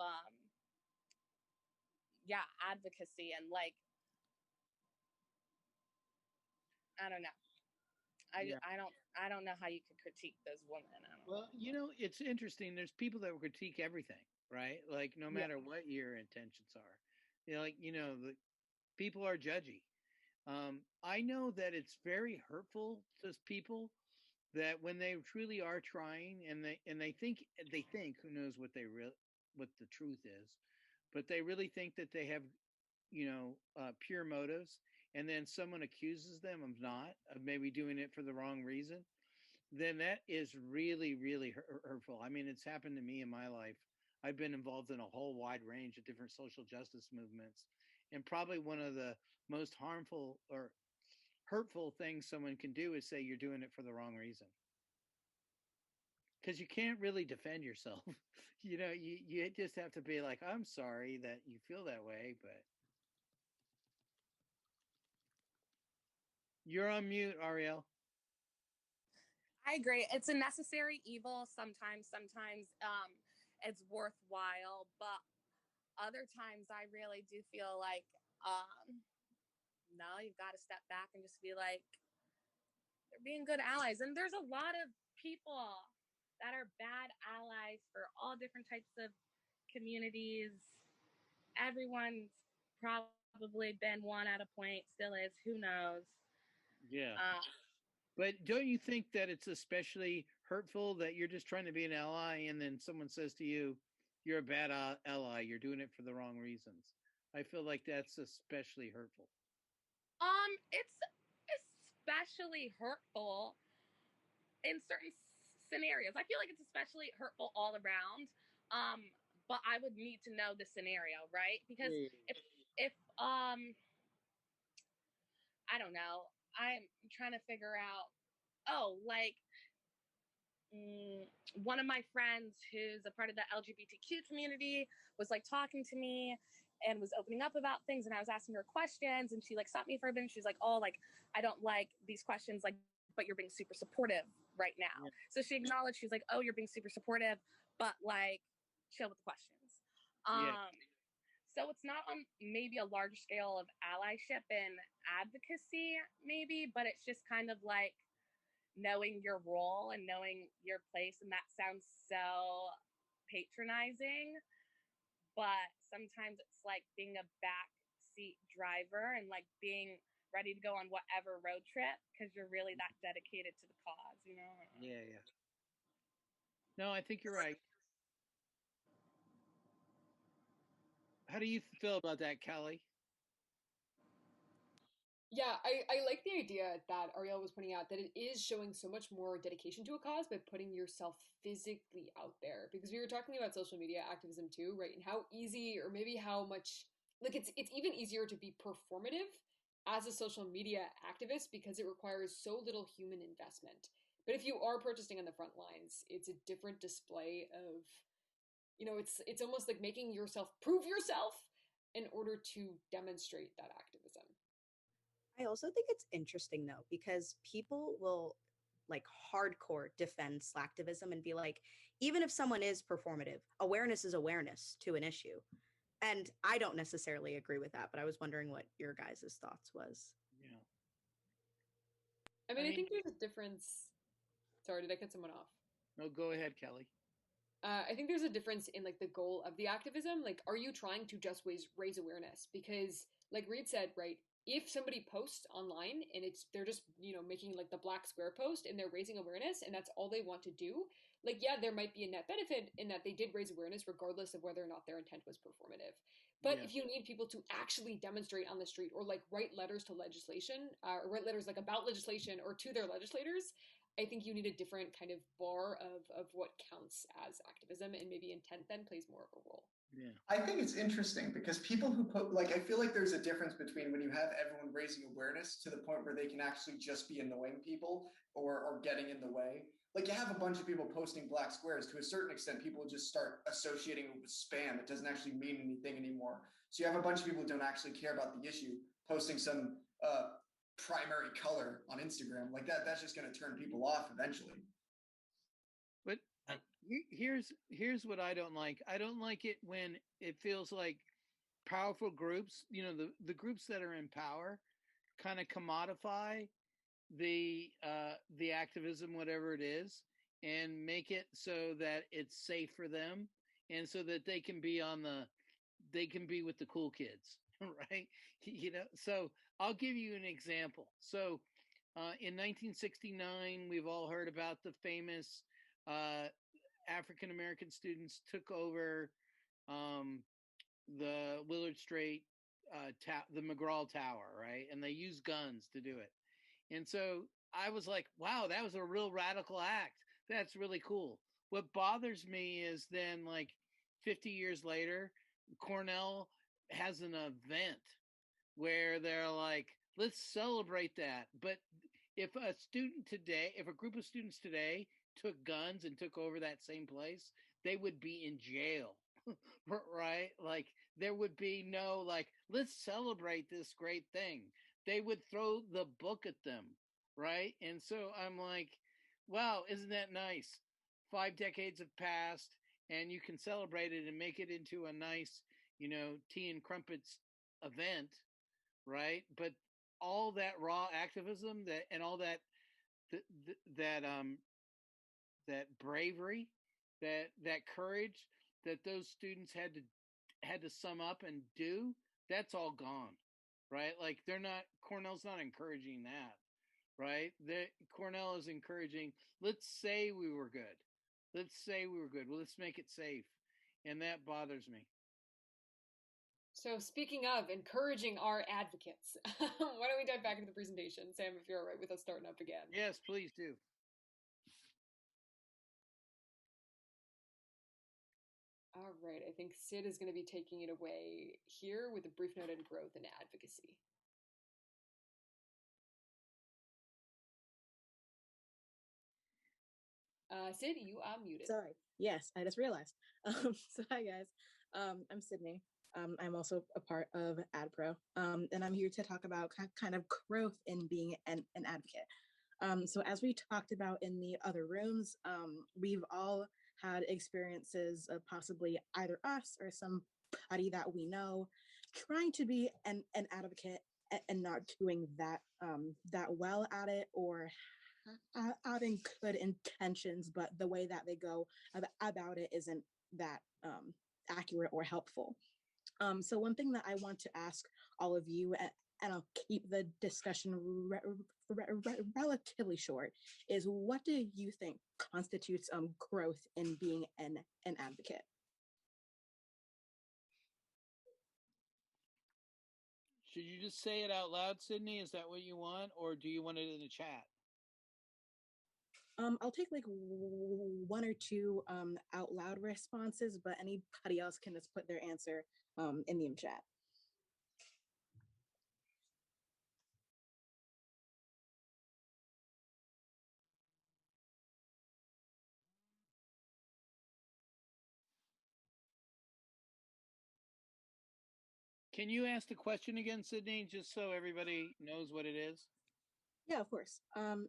advocacy, and like I don't know. I don't know how you could critique those women. Well, it's interesting. There's people that will critique everything, right? Like no matter what your intentions are. The people are judgy. I know that it's very hurtful to people that when they truly are trying and they think who knows what they what the truth is, but they really think that they have, pure motives, and then someone accuses them of not, of maybe doing it for the wrong reason, then that is really, really hurtful. I mean, it's happened to me in my life. I've been involved in a whole wide range of different social justice movements. And probably one of the most harmful or hurtful things someone can do is say you're doing it for the wrong reason. Because you can't really defend yourself. You just have to be like, I'm sorry that you feel that way, but you're on mute, Ariel. I agree. It's a necessary evil sometimes. Sometimes it's worthwhile, but other times I really do feel like no, you've got to step back and just be like, they're being good allies. And there's a lot of people that are bad allies for all different types of communities. Everyone's probably been one at a point, still is, who knows. Yeah. But don't you think that it's especially hurtful that you're just trying to be an ally and then someone says to you, you're a bad ally, you're doing it for the wrong reasons? I feel like that's especially hurtful. It's especially hurtful in certain scenarios. I feel like it's especially hurtful all around. But I would need to know the scenario, right? Because if I don't know, I'm trying to figure out, one of my friends who's a part of the LGBTQ community was like talking to me and was opening up about things, and I was asking her questions, and she like stopped me for a bit, and she's like, oh, like, I don't like these questions, like, but you're being super supportive right now. Yeah. So she acknowledged, she was like, oh, you're being super supportive, but like, chill with the questions. So it's not on maybe a large scale of allyship and advocacy, maybe, but it's just kind of like knowing your role and knowing your place. And that sounds so patronizing, but sometimes it's like being a backseat driver and like being ready to go on whatever road trip because you're really that dedicated to the cause, you know? Yeah. No, I think you're right. How do you feel about that, Kelly? Yeah, I like the idea that Ariel was pointing out, that it is showing so much more dedication to a cause by putting yourself physically out there. Because we were talking about social media activism too, right? And how easy, or maybe how much, like, it's even easier to be performative as a social media activist because it requires so little human investment. But if you are protesting on the front lines, it's a different display of, it's almost like making yourself prove yourself in order to demonstrate that activism. I also think it's interesting though, because people will like hardcore defend slacktivism and be like, even if someone is performative, awareness is awareness to an issue. And I don't necessarily agree with that, but I was wondering what your guys' thoughts was. Yeah. I mean, I think there's a difference. Sorry, did I cut someone off? No, go ahead, Kelly. I think there's a difference in like the goal of the activism. Like, are you trying to just raise awareness? Because, like Reed said, right, if somebody posts online and they're just making like the black square post and they're raising awareness and that's all they want to do, like, yeah, there might be a net benefit in that they did raise awareness regardless of whether or not their intent was performative. But if you need people to actually demonstrate on the street or like write letters to legislation, or write letters like about legislation or to their legislators, I think you need a different kind of bar of what counts as activism, and maybe intent then plays more of a role. Yeah. I think it's interesting because people who I feel like there's a difference between when you have everyone raising awareness to the point where they can actually just be annoying people or getting in the way. Like, you have a bunch of people posting black squares. To a certain extent, people just start associating it with spam. It doesn't actually mean anything anymore. So you have a bunch of people who don't actually care about the issue posting some primary color on Instagram. Like that's just going to turn people off eventually. But here's what I don't like. I don't like it when it feels like powerful groups, the groups that are in power, kind of commodify the activism, whatever it is, and make it so that it's safe for them, and so that they can be with the cool kids, right? So I'll give you an example. So in 1969, we've all heard about the famous African American students took over um, the Willard Straight, the McGraw Tower, right? And they use guns to do it. And so I was like, wow, that was a real radical act. That's really cool. What bothers me is then, like, 50 years later, Cornell has an event where they're like, let's celebrate that. But if a group of students today took guns and took over that same place, they would be in jail, right? Like, there would be no, like, let's celebrate this great thing. They would throw the book at them, right? And so I'm like, wow, isn't that nice? 5 decades have passed, and you can celebrate it and make it into a nice, tea and crumpets event, right? But all that raw activism and all that that bravery, that courage that those students had to sum up and do, that's all gone, right? Like, Cornell's not encouraging that, right? Cornell is encouraging, let's say we were good. Let's say we were good. Well, let's make it safe. And that bothers me. So speaking of encouraging our advocates, why don't we dive back into the presentation? Sam, if you're all right with us starting up again. Yes, please do. All right, I think Sid is going to be taking it away here with a brief note on growth and advocacy. Sid, you are muted. Sorry. Yes, I just realized. So hi guys. I'm Sydney. I'm also a part of AdPro, and I'm here to talk about kind of growth in being an advocate. So as we talked about in the other rooms, we've all had experiences of possibly either us or somebody that we know trying to be an advocate and not doing that well at it, or having good intentions, but the way that they go about it isn't that accurate or helpful. So one thing that I want to ask all of you, and I'll keep the discussion relatively short, is what do you think constitutes growth in being an advocate? Should you just say it out loud, Sydney? Is that what you want, or do you want it in the chat? I'll take like one or two out loud responses, but anybody else can just put their answer in the chat. Can you ask the question again, Sydney, just so everybody knows what it is? Yeah, of course.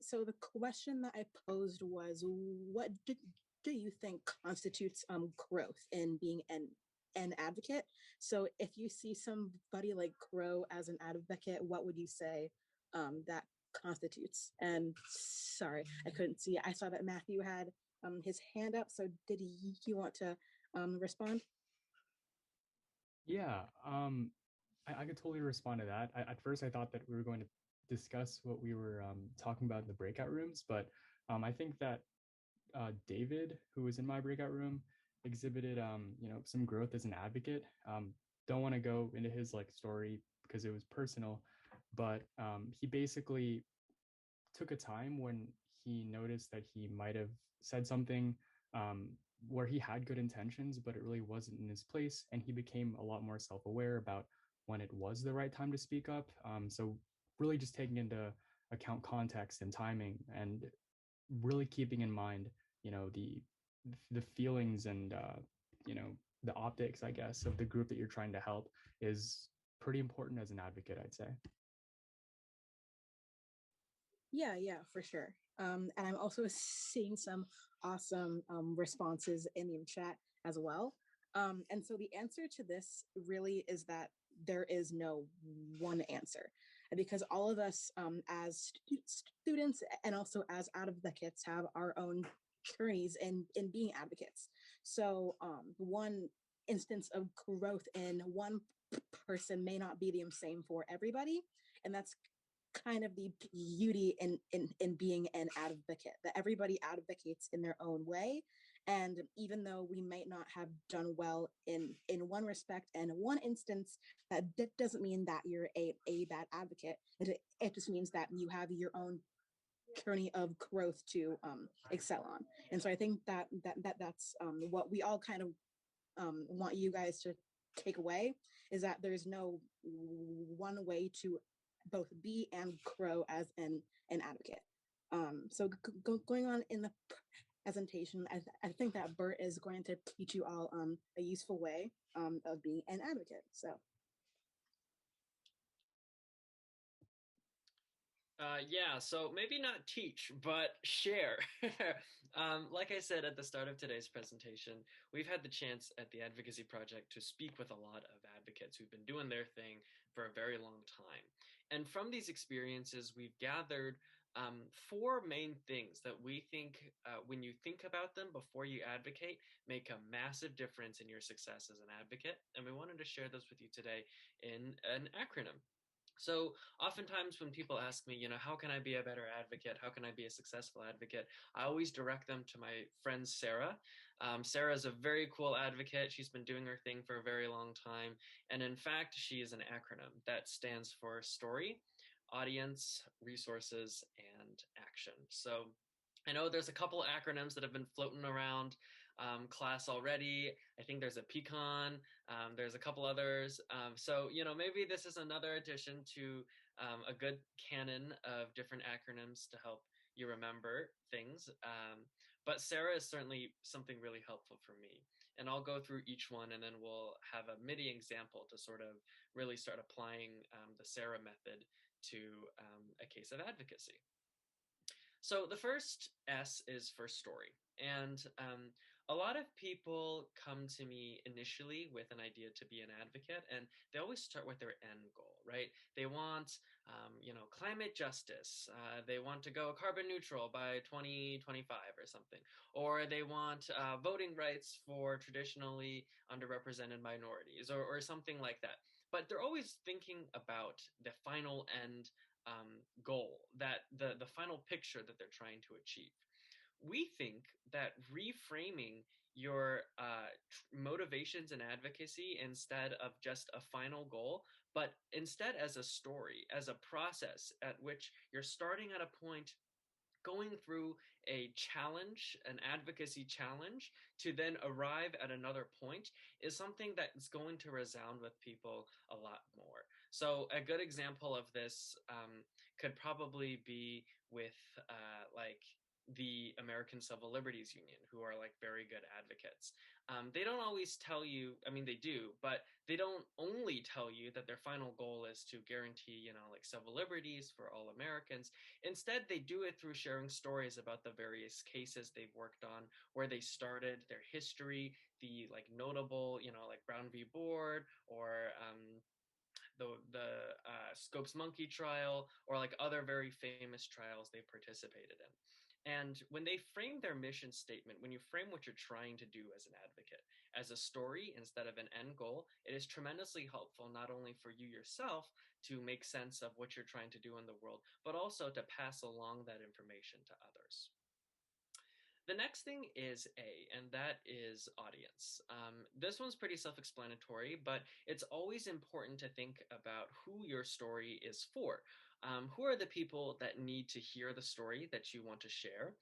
So the question that I posed was, what do you think constitutes growth in being an advocate? So if you see somebody like grow as an advocate, what would you say that constitutes? And sorry, I couldn't see. I saw that Matthew had his hand up. So did you want to respond? Yeah, I could totally respond to that. At first, I thought that we were going to discuss what we were talking about in the breakout rooms, but I think that David, who was in my breakout room, exhibited some growth as an advocate. Don't want to go into his story because it was personal, but he basically took a time when he noticed that he might have said something where he had good intentions, but it really wasn't in his place, and he became a lot more self-aware about when it was the right time to speak up. So really just taking into account context and timing, and really keeping in mind, the feelings and, the optics, I guess, of the group that you're trying to help is pretty important as an advocate, I'd say. Yeah, for sure. And I'm also seeing some awesome responses in the chat as well. And so the answer to this really is that there is no one answer, because all of us as students and also as advocates have our own journeys in being advocates. So one instance of growth in one person may not be the same for everybody, and that's kind of the beauty in being an advocate, that everybody advocates in their own way, And even though we might not have done well in one respect and one instance, that doesn't mean that you're a bad advocate. It just means that you have your own journey of growth to excel on. And so I think that's what we all kind of want you guys to take away, is that there's no one way to both be and grow as an advocate. So going on in the presentation, I think that Bert is going to teach you all a useful way of being an advocate. So. Yeah, so maybe not teach, but share. Like I said at the start of today's presentation, we've had the chance at the Advocacy Project to speak with a lot of advocates who've been doing their thing for a very long time. And from these experiences, we've gathered four main things that we think, when you think about them before you advocate, make a massive difference in your success as an advocate. And we wanted to share those with you today in an acronym. So oftentimes when people ask me, how can I be a better advocate? How can I be a successful advocate? I always direct them to my friend, Sarah. Sarah is a very cool advocate. She's been doing her thing for a very long time. And in fact, she is an acronym that stands for story, audience, resources, and action. So I know there's a couple acronyms that have been floating around class already. I think there's a pecan. There's a couple others. So, maybe this is another addition to a good canon of different acronyms to help you remember things. But Sarah is certainly something really helpful for me. And I'll go through each one, and then we'll have a MIDI example to sort of really start applying the Sarah method to a case of advocacy. So the first S is for story. And a lot of people come to me initially with an idea to be an advocate, and they always start with their end goal, right? They want, climate justice. They want to go carbon neutral by 2025 or something. Or they want voting rights for traditionally underrepresented minorities or something like that. But they're always thinking about the final end goal, that the final picture that they're trying to achieve. We think that reframing your motivations and advocacy instead of just a final goal, but instead as a story, as a process at which you're starting at a point, going through a challenge, an advocacy challenge, to then arrive at another point is something that's going to resound with people a lot more. So a good example of this could probably be with the American Civil Liberties Union, who are very good advocates. They don't always tell you, I mean, they do, but they don't only tell you that their final goal is to guarantee, civil liberties for all Americans. Instead, they do it through sharing stories about the various cases they've worked on, where they started, their history, the notable, Brown v. Board, or the Scopes Monkey trial, or other very famous trials they participated in. And when they frame their mission statement, when you frame what you're trying to do as an advocate, as a story instead of an end goal, it is tremendously helpful not only for you yourself to make sense of what you're trying to do in the world, but also to pass along that information to others. The next thing is A, and that is audience. This one's pretty self-explanatory, but it's always important to think about who your story is for. Who are the people that need to hear the story that you want to share?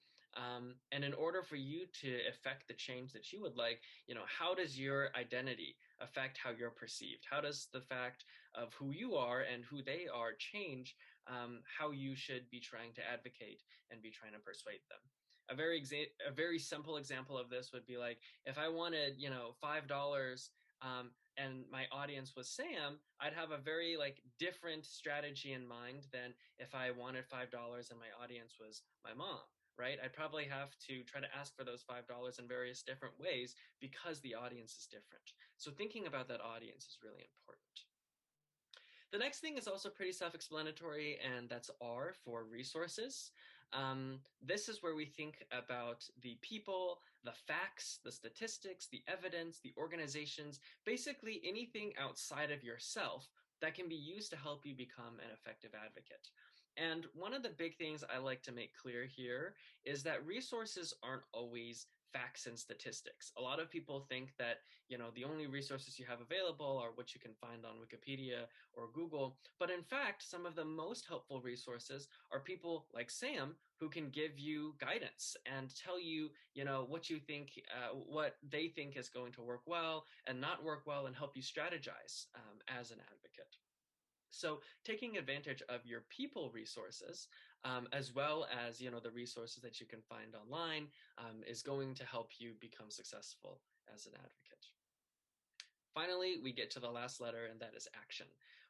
And in order for you to effect the change that you would like, how does your identity affect how you're perceived? How does the fact of who you are and who they are change how you should be trying to advocate and be trying to persuade them? A very simple example of this would be if I wanted, $5 and my audience was Sam, I'd have a very different strategy in mind than if I wanted $5 and my audience was my mom, right? I'd probably have to try to ask for those $5 in various different ways because the audience is different. So thinking about that audience is really important. The next thing is also pretty self-explanatory, and that's R for resources. This is where we think about the people, the facts, the statistics, the evidence, the organizations, basically anything outside of yourself that can be used to help you become an effective advocate. And one of the big things I like to make clear here is that resources aren't always facts and statistics. A lot of people think that, the only resources you have available are what you can find on Wikipedia or Google. But in fact, some of the most helpful resources are people like Sam, who can give you guidance and tell you, what you think, what they think is going to work well and not work well, and help you strategize as an advocate. So taking advantage of your people resources, as well as, the resources that you can find online, is going to help you become successful as an advocate. Finally, we get to the last letter, and that is action.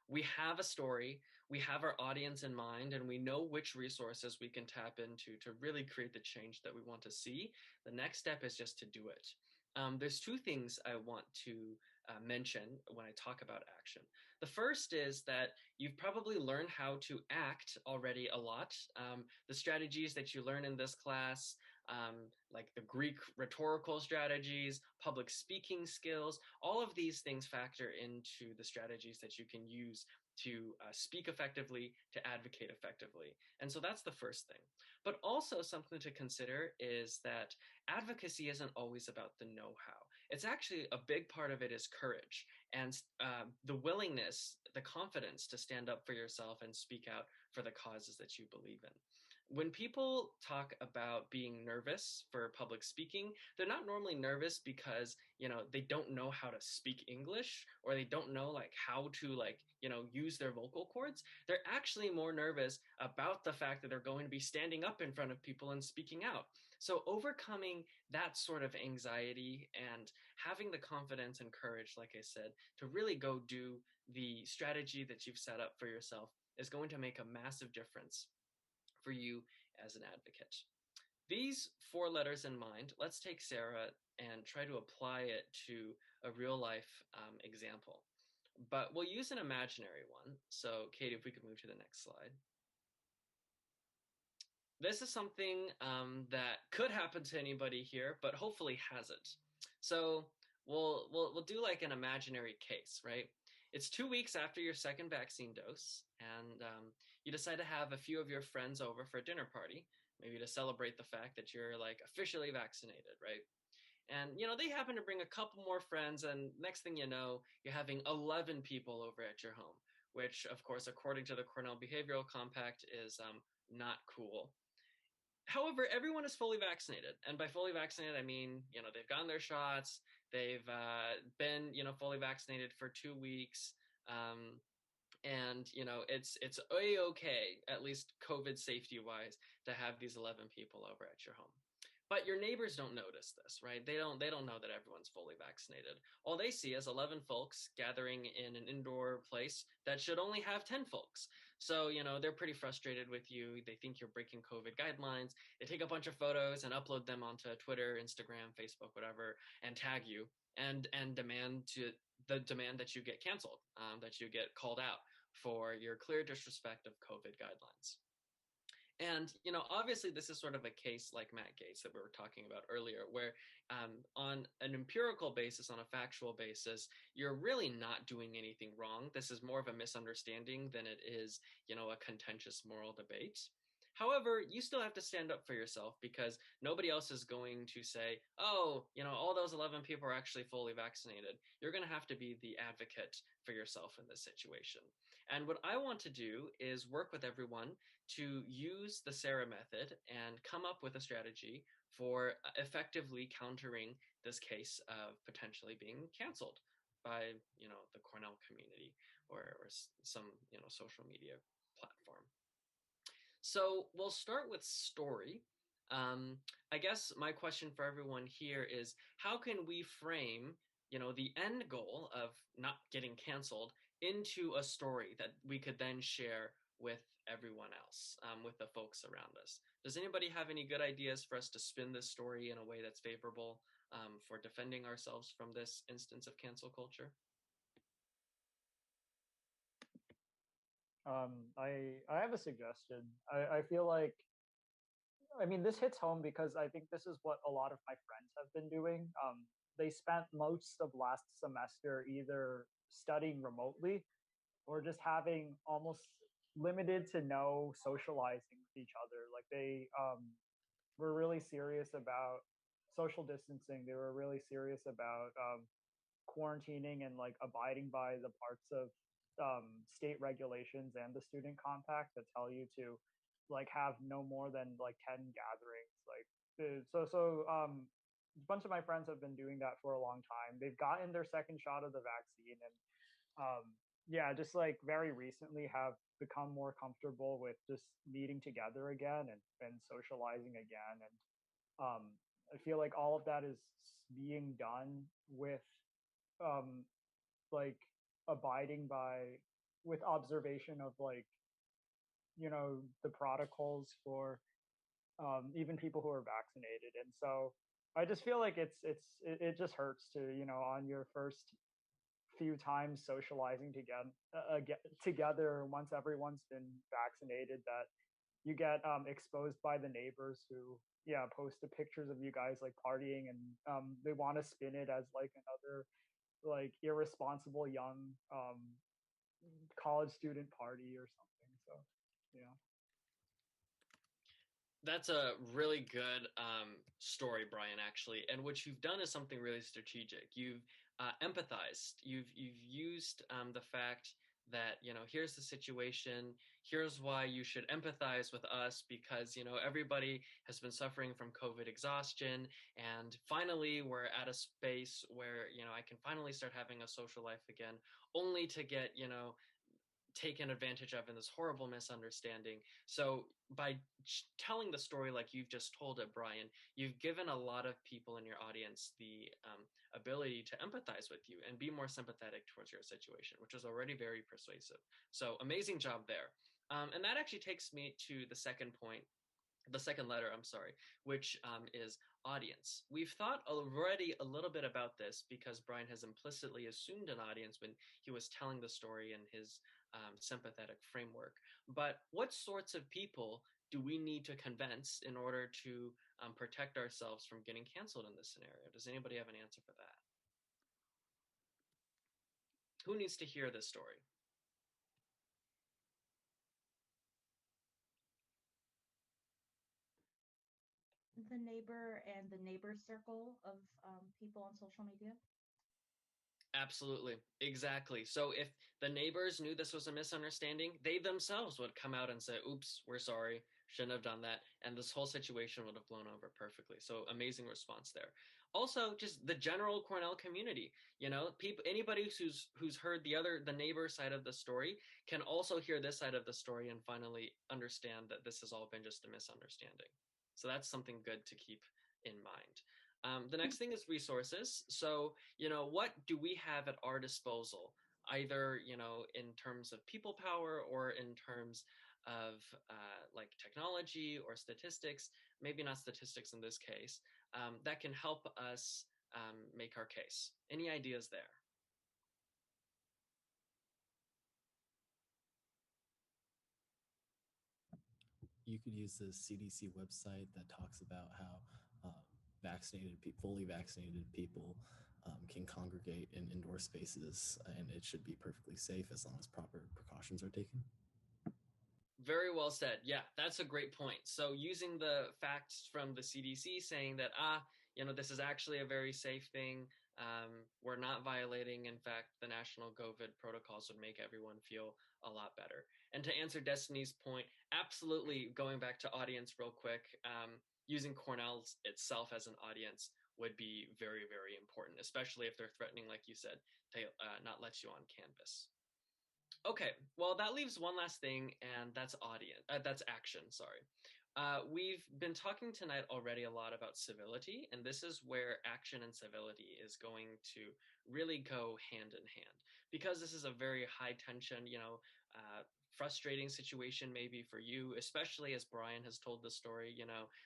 We have a story, we have our audience in mind, and we know which resources we can tap into to really create the change that we want to see. The next step is just to do it. There's two things I want to mention when I talk about action. The first is that you've probably learned how to act already a lot. The strategies that you learn in this class, like the Greek rhetorical strategies, public speaking skills, all of these things factor into the strategies that you can use to speak effectively, to advocate effectively. And so that's the first thing. But also something to consider is that advocacy isn't always about the know-how. It's actually a big part of it is courage and the willingness, the confidence to stand up for yourself and speak out for the causes that you believe in. When people talk about being nervous for public speaking, they're not normally nervous because, they don't know how to speak English, or they don't know how to use their vocal cords. They're actually more nervous about the fact that they're going to be standing up in front of people and speaking out. So overcoming that sort of anxiety and having the confidence and courage, like I said, to really go do the strategy that you've set up for yourself is going to make a massive difference for you as an advocate. These 4 letters in mind, let's take Sarah and try to apply it to a real life example. But we'll use an imaginary one. So Katie, if we could move to the next slide. This is something that could happen to anybody here, but hopefully hasn't. So we'll do like an imaginary case, right? It's 2 weeks after your second vaccine dose, and you decide to have a few of your friends over for a dinner party, maybe to celebrate the fact that you're officially vaccinated, right? And, they happen to bring a couple more friends, and next thing you know, you're having 11 people over at your home, which, of course, according to the Cornell Behavioral Compact, is not cool. However, everyone is fully vaccinated. And by fully vaccinated, I mean, they've gotten their shots, they've been, fully vaccinated for 2 weeks. And, it's a-okay, at least COVID safety wise, to have these 11 people over at your home. But your neighbors don't notice this, right? They don't know that everyone's fully vaccinated. All they see is 11 folks gathering in an indoor place that should only have 10 folks. So, they're pretty frustrated with you. They think you're breaking COVID guidelines. They take a bunch of photos and upload them onto Twitter, Instagram, Facebook, whatever, and tag you and demand that you get canceled, that you get called out for your clear disrespect of COVID guidelines. And, obviously this is sort of a case like Matt Gaetz that we were talking about earlier, where on an empirical basis, on a factual basis, you're really not doing anything wrong. This is more of a misunderstanding than it is, a contentious moral debate. However, you still have to stand up for yourself, because nobody else is going to say, oh, all those 11 people are actually fully vaccinated. You're going to have to be the advocate for yourself in this situation. And what I want to do is work with everyone to use the Sarah method and come up with a strategy for effectively countering this case of potentially being canceled by, the Cornell community or some, social media platform. So we'll start with story. I guess my question for everyone here is, how can we frame, the end goal of not getting canceled into a story that we could then share with everyone else, with the folks around us? Does anybody have any good ideas for us to spin this story in a way that's favorable for defending ourselves from this instance of cancel culture? I have a suggestion. I feel like, this hits home because I think this is what a lot of my friends have been doing. They spent most of last semester either studying remotely or just having almost limited to no socializing with each other. Like they were really serious about social distancing. They were really serious about quarantining and like abiding by the parts of state regulations and the student compact that tell you to like have no more than like 10 gatherings. Like a bunch of my friends have been doing that for a long time. They've gotten their second shot of the vaccine, and yeah, just like very recently have become more comfortable with just meeting together again and socializing again. And I feel like all of that is being done with um, like abiding by with observation of like the protocols for even people who are vaccinated. And so I just feel like it just hurts to on your first few times socializing together once everyone's been vaccinated that you get exposed by the neighbors who post the pictures of you guys like partying, and they want to spin it as like another like irresponsible young college student party or something. So yeah. That's a really good story, Brian, actually. And what you've done is something really strategic. You've empathized. You've used the fact that here's the situation. Here's why you should empathize with us, because everybody has been suffering from COVID exhaustion, and finally we're at a space where I can finally start having a social life again, only to get taken advantage of in this horrible misunderstanding. So by telling the story like you've just told it, Brian, you've given a lot of people in your audience the ability to empathize with you and be more sympathetic towards your situation, which is already very persuasive. So amazing job there. And that actually takes me to the second point, the second letter, I'm sorry, which is audience. We've thought already a little bit about this because Brian has implicitly assumed an audience when he was telling the story in his sympathetic framework. But what sorts of people do we need to convince in order to protect ourselves from getting canceled in this scenario? Does anybody have an answer for that? Who needs to hear this story? The neighbor and the neighbor circle of people on social media. Absolutely. Exactly. So if the neighbors knew this was a misunderstanding, they themselves would come out and say, oops, we're sorry, shouldn't have done that. And this whole situation would have blown over perfectly. So amazing response there. Also, just the general Cornell community, people, anybody who's heard the neighbor side of the story can also hear this side of the story and finally understand that this has all been just a misunderstanding. So that's something good to keep in mind. The next thing is resources. So, what do we have at our disposal, either, in terms of people power or in terms of like technology or statistics, maybe not statistics in this case, that can help us make our case? Any ideas there? You could use the CDC website that talks about how fully vaccinated people can congregate in indoor spaces, and it should be perfectly safe as long as proper precautions are taken. Very well said. Yeah, that's a great point. So using the facts from the CDC saying that, this is actually a very safe thing. We're not violating, in fact, the national COVID protocols would make everyone feel a lot better. And to answer Destiny's point, absolutely, going back to audience real quick, using Cornell itself as an audience would be very, very important, especially if they're threatening, like you said, to not let you on canvas. Okay, well, that leaves one last thing, and that's that's action, sorry. We've been talking tonight already a lot about civility, and this is where action and civility is going to really go hand in hand, because this is a very high tension, frustrating situation maybe for you, especially as Brian has told the story.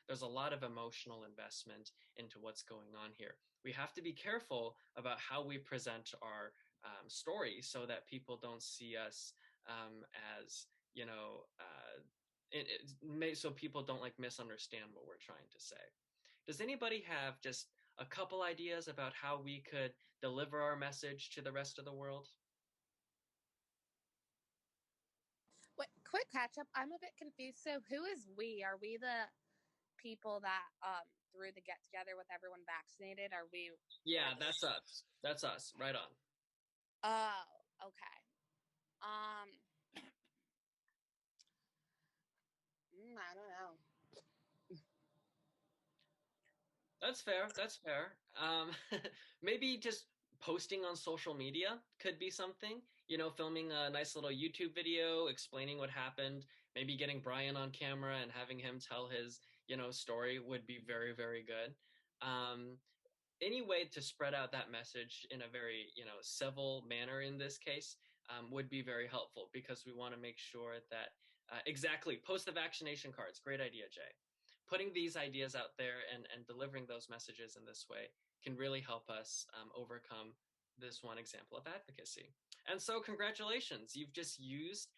There's a lot of emotional investment into what's going on here. We have to be careful about how we present our story so that people don't see us as so people don't like misunderstand what we're trying to say. Does anybody have just a couple ideas about how we could deliver our message to the rest of the world? Wait, quick catch up. I'm a bit confused. So who is we? Are we the people that threw the get together with everyone vaccinated? Are we? Yeah, that's us. That's us. Right on. Oh, okay. I don't know. That's fair. That's fair. Maybe just posting on social media could be something. Filming a nice little YouTube video explaining what happened. Maybe getting Brian on camera and having him tell his, story would be very, very good. Any way to spread out that message in a very, civil manner in this case would be very helpful, because we want to make sure that exactly, post the vaccination cards. Great idea, Jay. Putting these ideas out there and delivering those messages in this way can really help us overcome this one example of advocacy. And so congratulations, you've just used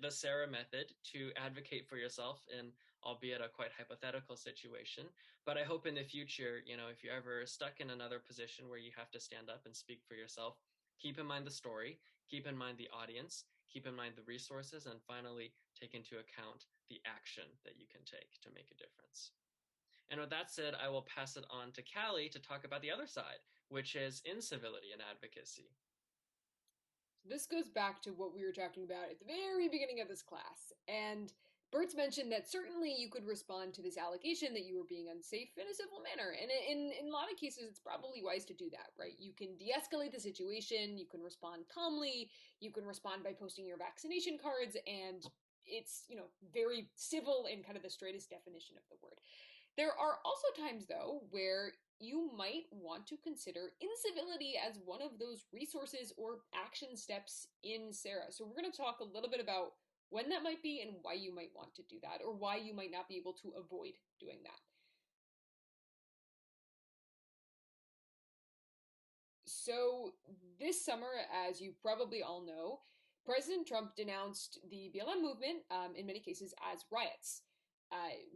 the Sarah method to advocate for yourself in, albeit a quite hypothetical situation. But I hope in the future, if you're ever stuck in another position where you have to stand up and speak for yourself, keep in mind the story, keep in mind the audience, keep in mind the resources, and finally take into account the action that you can take to make a difference. And with that said, I will pass it on to Callie to talk about the other side, which is incivility and advocacy. This goes back to what we were talking about at the very beginning of this class. And Bert's mentioned that certainly you could respond to this allegation that you were being unsafe in a civil manner. And in a lot of cases, it's probably wise to do that, right? You can de-escalate the situation, you can respond calmly, you can respond by posting your vaccination cards, and it's, very civil in kind of the straightest definition of the word. There are also times, though, where you might want to consider incivility as one of those resources or action steps in SARA. So we're going to talk a little bit about when that might be and why you might want to do that, or why you might not be able to avoid doing that. So this summer, as you probably all know, President Trump denounced the BLM movement, in many cases, as riots.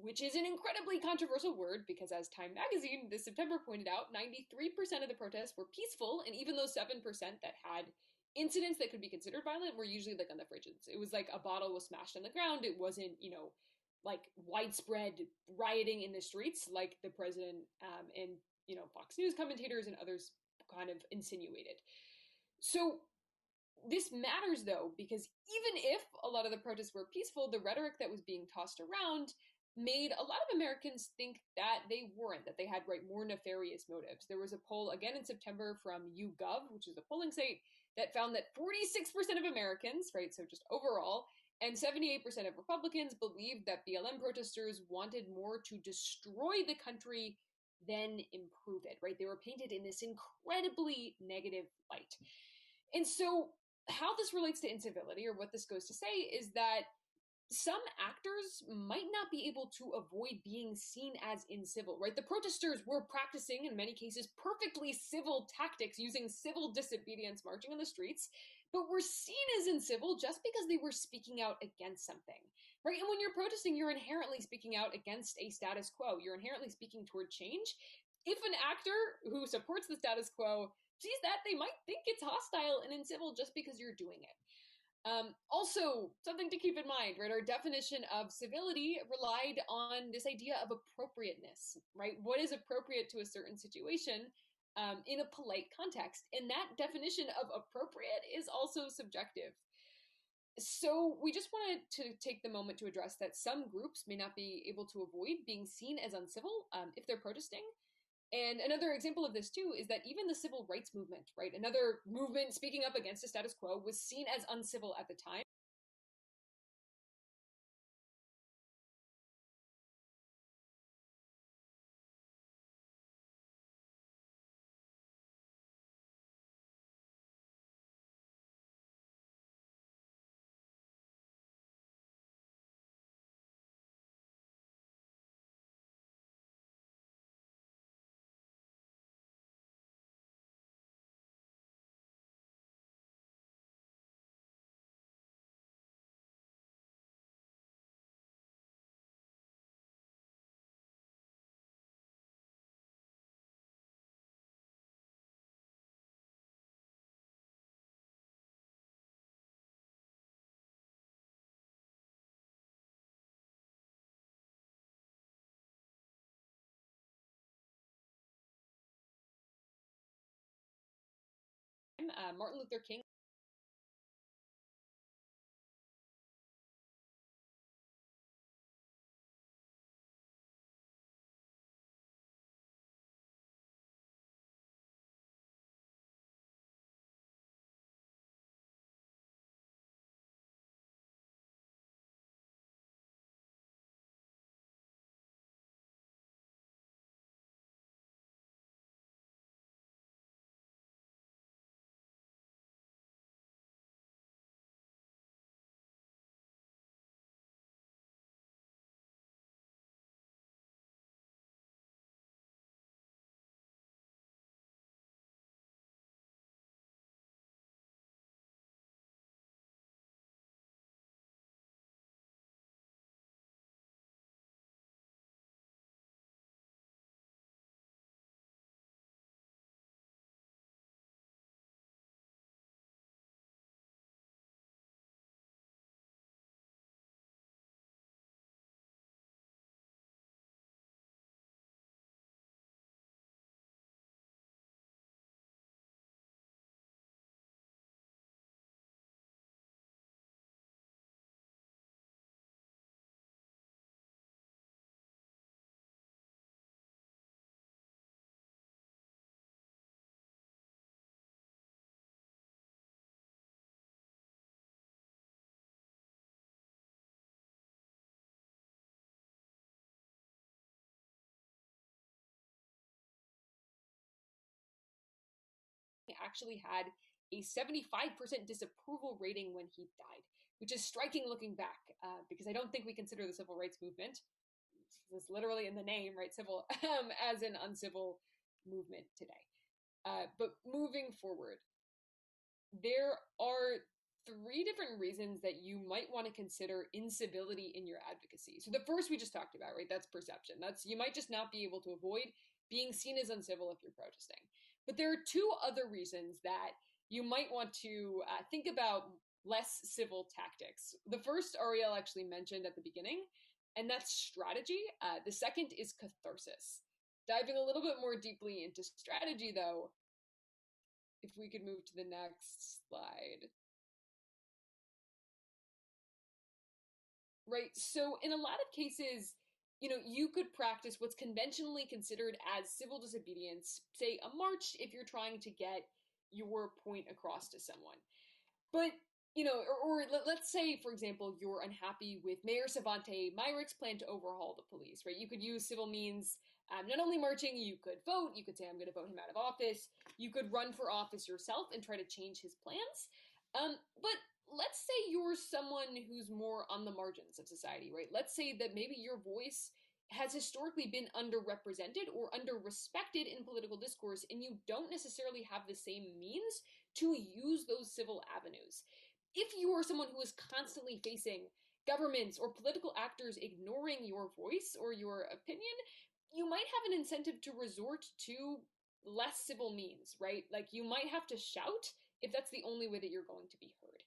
Which is an incredibly controversial word, because as Time Magazine this September pointed out, 93% of the protests were peaceful, and even those 7% that had incidents that could be considered violent were usually like on the fringes. It was like a bottle was smashed on the ground. It wasn't, like widespread rioting in the streets like the president and, Fox News commentators and others kind of insinuated. So this matters, though, because even if a lot of the protests were peaceful, the rhetoric that was being tossed around made a lot of Americans think that they weren't, that they had, more nefarious motives. There was a poll, again in September, from YouGov, which is a polling site, that found that 46% of Americans, so just overall, and 78% of Republicans believed that BLM protesters wanted more to destroy the country than improve it, They were painted in this incredibly negative light. And so how this relates to incivility, or what this goes to say, is that some actors might not be able to avoid being seen as incivil, The protesters were practicing, in many cases, perfectly civil tactics, using civil disobedience, marching on the streets, but were seen as incivil just because they were speaking out against something, And when you're protesting, you're inherently speaking out against a status quo. You're inherently speaking toward change. If an actor who supports the status quo sees that, they might think it's hostile and incivil just because you're doing it. Also, something to keep in mind, Our definition of civility relied on this idea of appropriateness, What is appropriate to a certain situation in a polite context? And that definition of appropriate is also subjective. So we just wanted to take the moment to address that some groups may not be able to avoid being seen as uncivil if they're protesting. And another example of this, too, is that even the civil rights movement, Another movement speaking up against the status quo was seen as uncivil at the time. time, Martin Luther King actually had a 75% disapproval rating when he died, which is striking looking back, because I don't think we consider the civil rights movement, it's literally in the name, right, civil, as an uncivil movement today. But moving forward, there are 3 different reasons that you might want to consider incivility in your advocacy. So the first we just talked about, right? That's perception. That's, you might just not be able to avoid being seen as uncivil if you're protesting. But there are 2 other reasons that you might want to think about less civil tactics. The first Ariel actually mentioned at the beginning, and that's strategy. The second is catharsis. Diving a little bit more deeply into strategy, though, if we could move to the next slide. Right, so in a lot of cases, you could practice what's conventionally considered as civil disobedience, say a march, if you're trying to get your point across to someone. But, or let's say, for example, you're unhappy with Mayor Savante Myrick's plan to overhaul the police, right? You could use civil means, not only marching, you could vote, you could say, I'm going to vote him out of office, you could run for office yourself and try to change his plans. But let's say you're someone who's more on the margins of society, right? Let's say that maybe your voice has historically been underrepresented or underrespected in political discourse, and you don't necessarily have the same means to use those civil avenues. If you are someone who is constantly facing governments or political actors ignoring your voice or your opinion, you might have an incentive to resort to less civil means, right? Like, you might have to shout if that's the only way that you're going to be heard.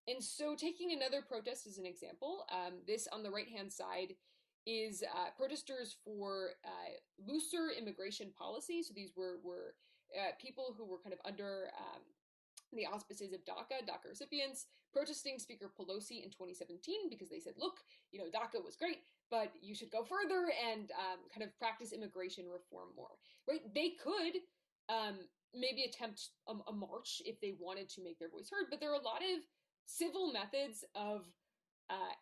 And so, taking another protest as an example, this on the right-hand side is protesters for looser immigration policy. So these were people who were kind of under the auspices of DACA recipients, protesting Speaker Pelosi in 2017 because they said, look, DACA was great, but you should go further and kind of practice immigration reform more, right? They could maybe attempt a march if they wanted to make their voice heard, but there are a lot of civil methods of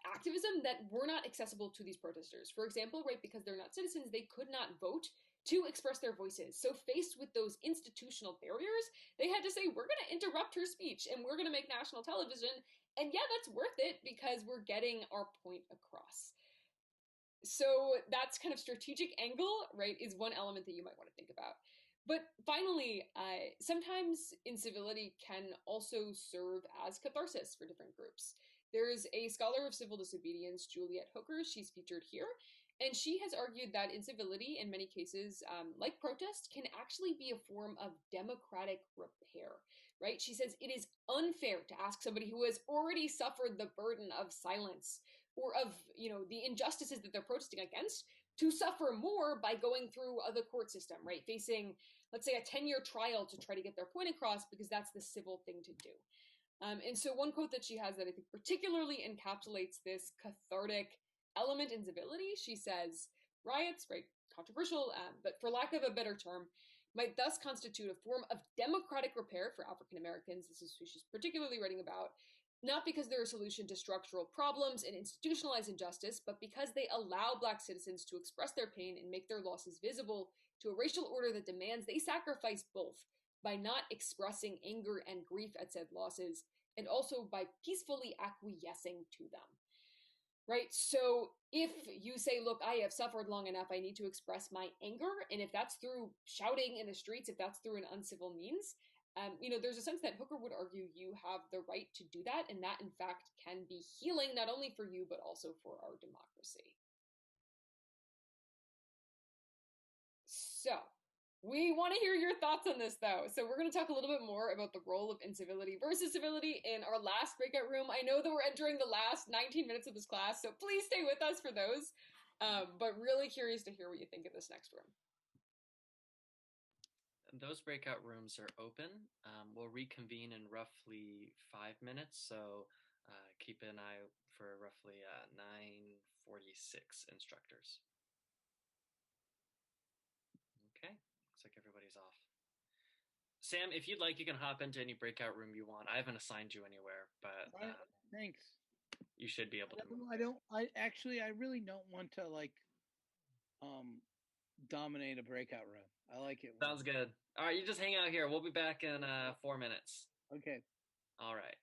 activism that were not accessible to these protesters. For example, right, because they're not citizens, they could not vote to express their voices. So faced with those institutional barriers, they had to say, we're going to interrupt her speech and we're going to make national television. And yeah, that's worth it because we're getting our point across. So that's kind of strategic angle, right, is one element that you might want to think about. But finally, sometimes incivility can also serve as catharsis for different groups. There's a scholar of civil disobedience, Juliet Hooker, she's featured here, and she has argued that incivility, in many cases, like protest, can actually be a form of democratic repair, right? She says it is unfair to ask somebody who has already suffered the burden of silence or of, the injustices that they're protesting against to suffer more by going through the court system, right? Facing, let's say, a 10-year trial to try to get their point across because that's the civil thing to do. And so one quote that she has that I think particularly encapsulates this cathartic element in civility, she says, riots, right, controversial, but for lack of a better term, might thus constitute a form of democratic repair for African Americans. This is who she's particularly writing about, not because they're a solution to structural problems and institutionalized injustice, but because they allow Black citizens to express their pain and make their losses visible to a racial order that demands they sacrifice both by not expressing anger and grief at said losses, and also by peacefully acquiescing to them. Right? So if you say, look, I have suffered long enough, I need to express my anger, and if that's through shouting in the streets, if that's through an uncivil means, there's a sense that Hooker would argue you have the right to do that, and that in fact can be healing not only for you, but also for our democracy. So, we want to hear your thoughts on this, though. So we're going to talk a little bit more about the role of incivility versus civility in our last breakout room. I know that we're entering the last 19 minutes of this class, so please stay with us for those. But really curious to hear what you think of this next room. Those breakout rooms are open. We'll reconvene in roughly 5 minutes, so keep an eye for roughly 9:46 instructors. Okay, looks like everybody's off. Sam, if you'd like, you can hop into any breakout room you want. I haven't assigned you anywhere, but thanks. You should be able to move. I really don't want to dominate a breakout room. I like it. Sounds good. All right, you just hang out here. We'll be back in 4 minutes. Okay. All right.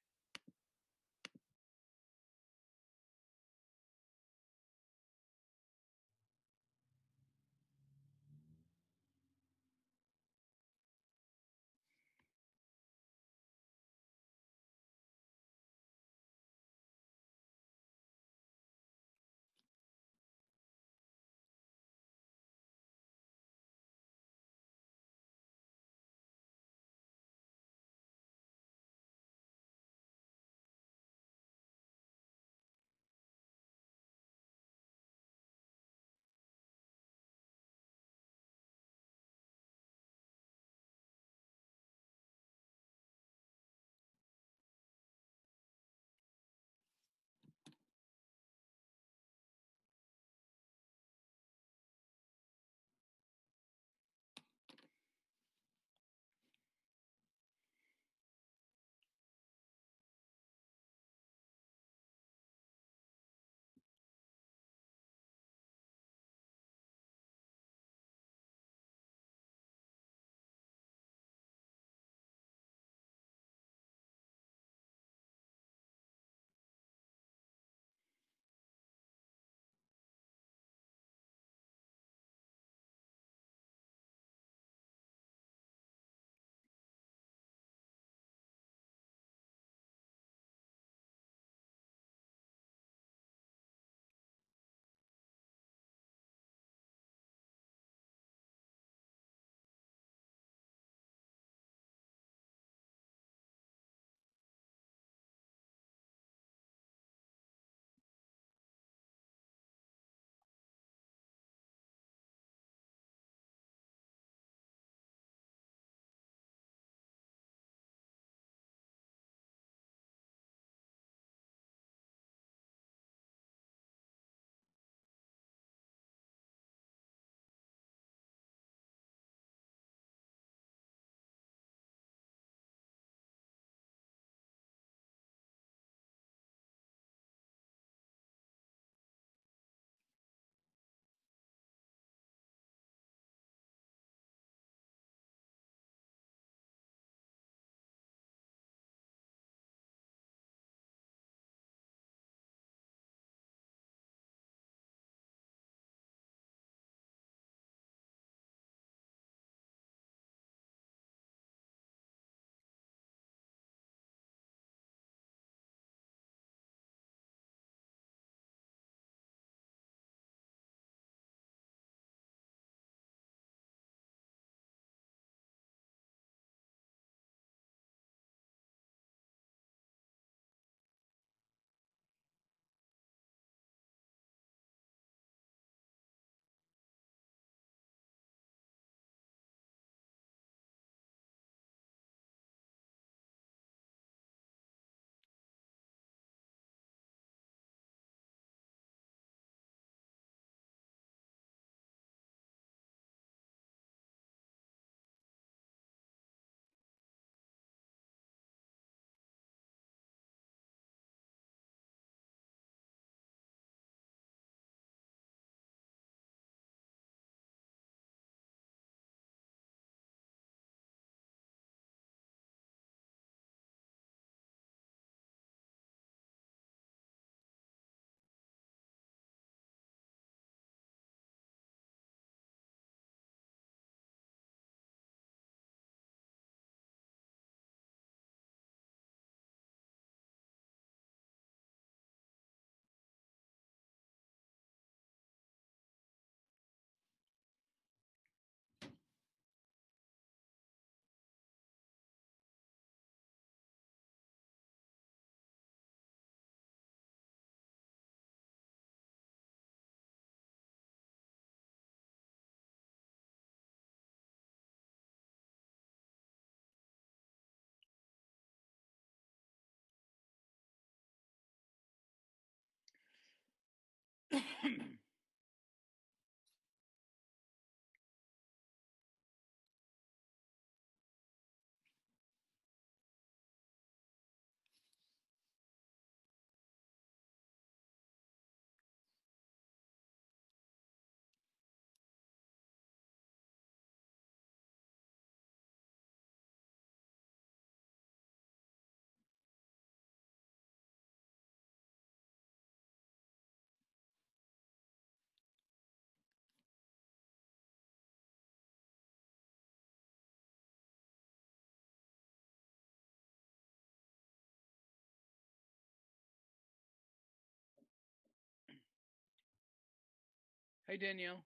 Hi, Danielle.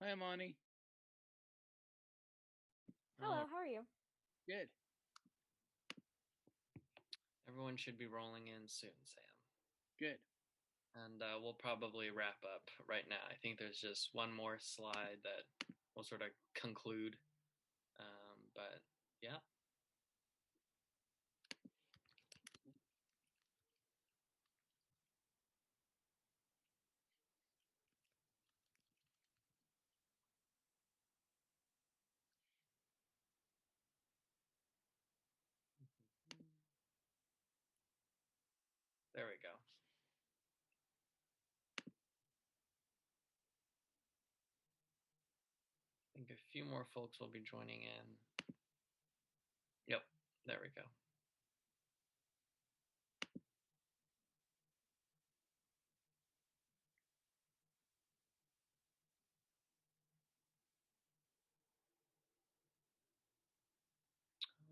Hi, Amani. Hello, how are you? Good. Everyone should be rolling in soon, Sam. Good. And we'll probably wrap up right now. I think there's just one more slide that will sort of conclude. But yeah. There we go. I think a few more folks will be joining in. Yep, there we go.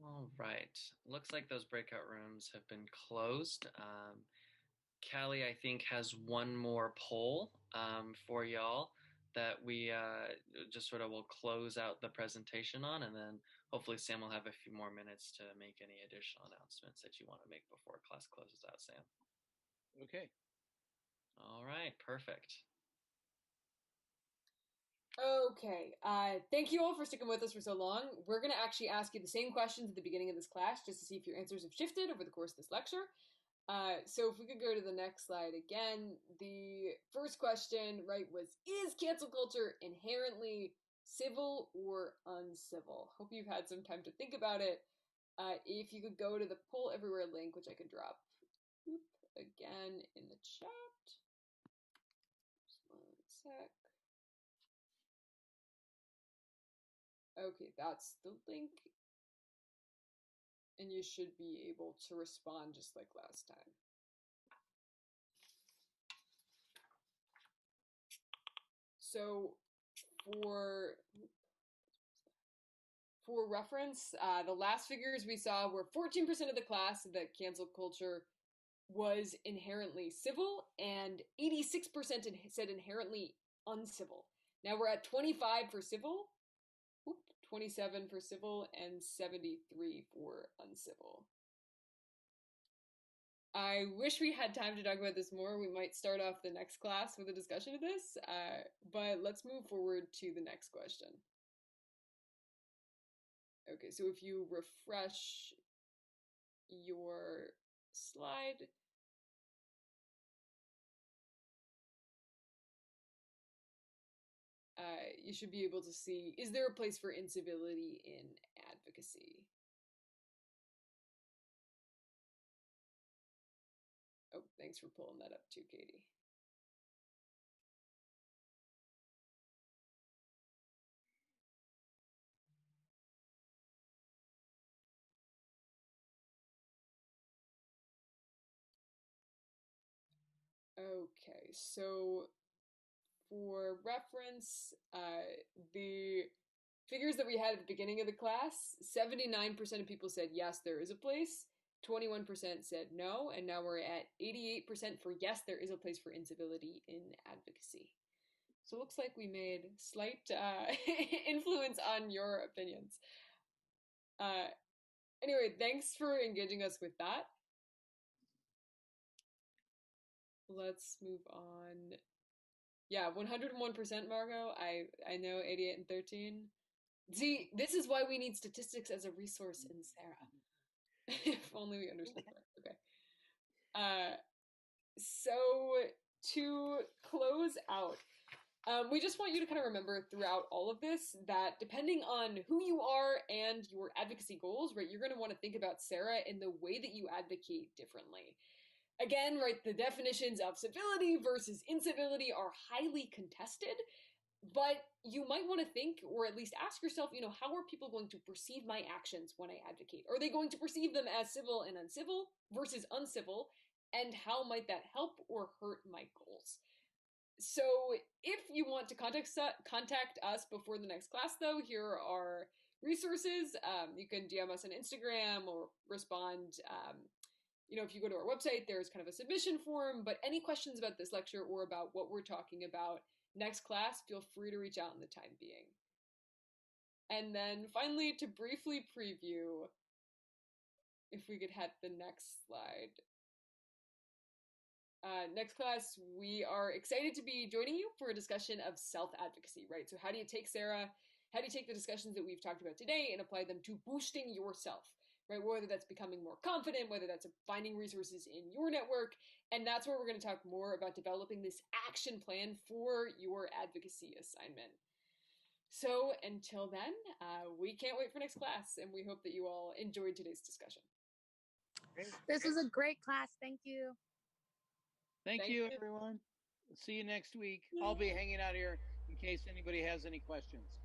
All right. Looks like those breakout rooms have been closed. Callie, I think, has one more poll for y'all that we just sort of will close out the presentation on, and then hopefully Sam will have a few more minutes to make any additional announcements that you want to make before class closes out, Sam. Okay. All right, perfect. Okay, thank you all for sticking with us for so long. We're going to actually ask you the same questions at the beginning of this class just to see if your answers have shifted over the course of this lecture. So if we could go to the next slide again, the first question, right, was, is cancel culture inherently civil or uncivil? Hope you've had some time to think about it. If you could go to the Poll Everywhere link, which I could drop again in the chat. Just one sec. Okay, that's the link. And you should be able to respond just like last time. So for reference, the last figures we saw were 14% of the class said that cancel culture was inherently civil, and 86% said inherently uncivil. Now we're at 25 for civil, 27 for civil, and 73 for uncivil. I wish we had time to talk about this more. We might start off the next class with a discussion of this, but let's move forward to the next question. Okay, so if you refresh your slide, you should be able to see, is there a place for incivility in advocacy? Oh, thanks for pulling that up too, Katie. Okay, so for reference, the figures that we had at the beginning of the class, 79% of people said yes, there is a place, 21% said no, and now we're at 88% for yes, there is a place for incivility in advocacy. So it looks like we made slight influence on your opinions. Anyway, thanks for engaging us with that. Let's move on. Yeah, 101%, Margot. I know 88 and 13. See, this is why we need statistics as a resource in Sarah. If only we understood that. Okay. So to close out, we just want you to kind of remember throughout all of this that depending on who you are and your advocacy goals, right, you're going to want to think about Sarah in the way that you advocate differently. Again, right, the definitions of civility versus incivility are highly contested, but you might want to think, or at least ask yourself, how are people going to perceive my actions when I advocate? Are they going to perceive them as civil and uncivil versus uncivil? And how might that help or hurt my goals? So if you want to contact us before the next class, though, here are resources. You can DM us on Instagram or respond. If you go to our website, there's kind of a submission form, but any questions about this lecture or about what we're talking about next class, feel free to reach out in the time being. And then finally, to briefly preview, if we could have the next slide. Next class, we are excited to be joining you for a discussion of self-advocacy, right? So how do you take the discussions that we've talked about today and apply them to boosting yourself, right? Whether that's becoming more confident, whether that's finding resources in your network. And that's where we're going to talk more about developing this action plan for your advocacy assignment. So until then, we can't wait for next class, and we hope that you all enjoyed today's discussion. This was a great class. Thank you. Thank you, everyone. See you next week. I'll be hanging out here in case anybody has any questions.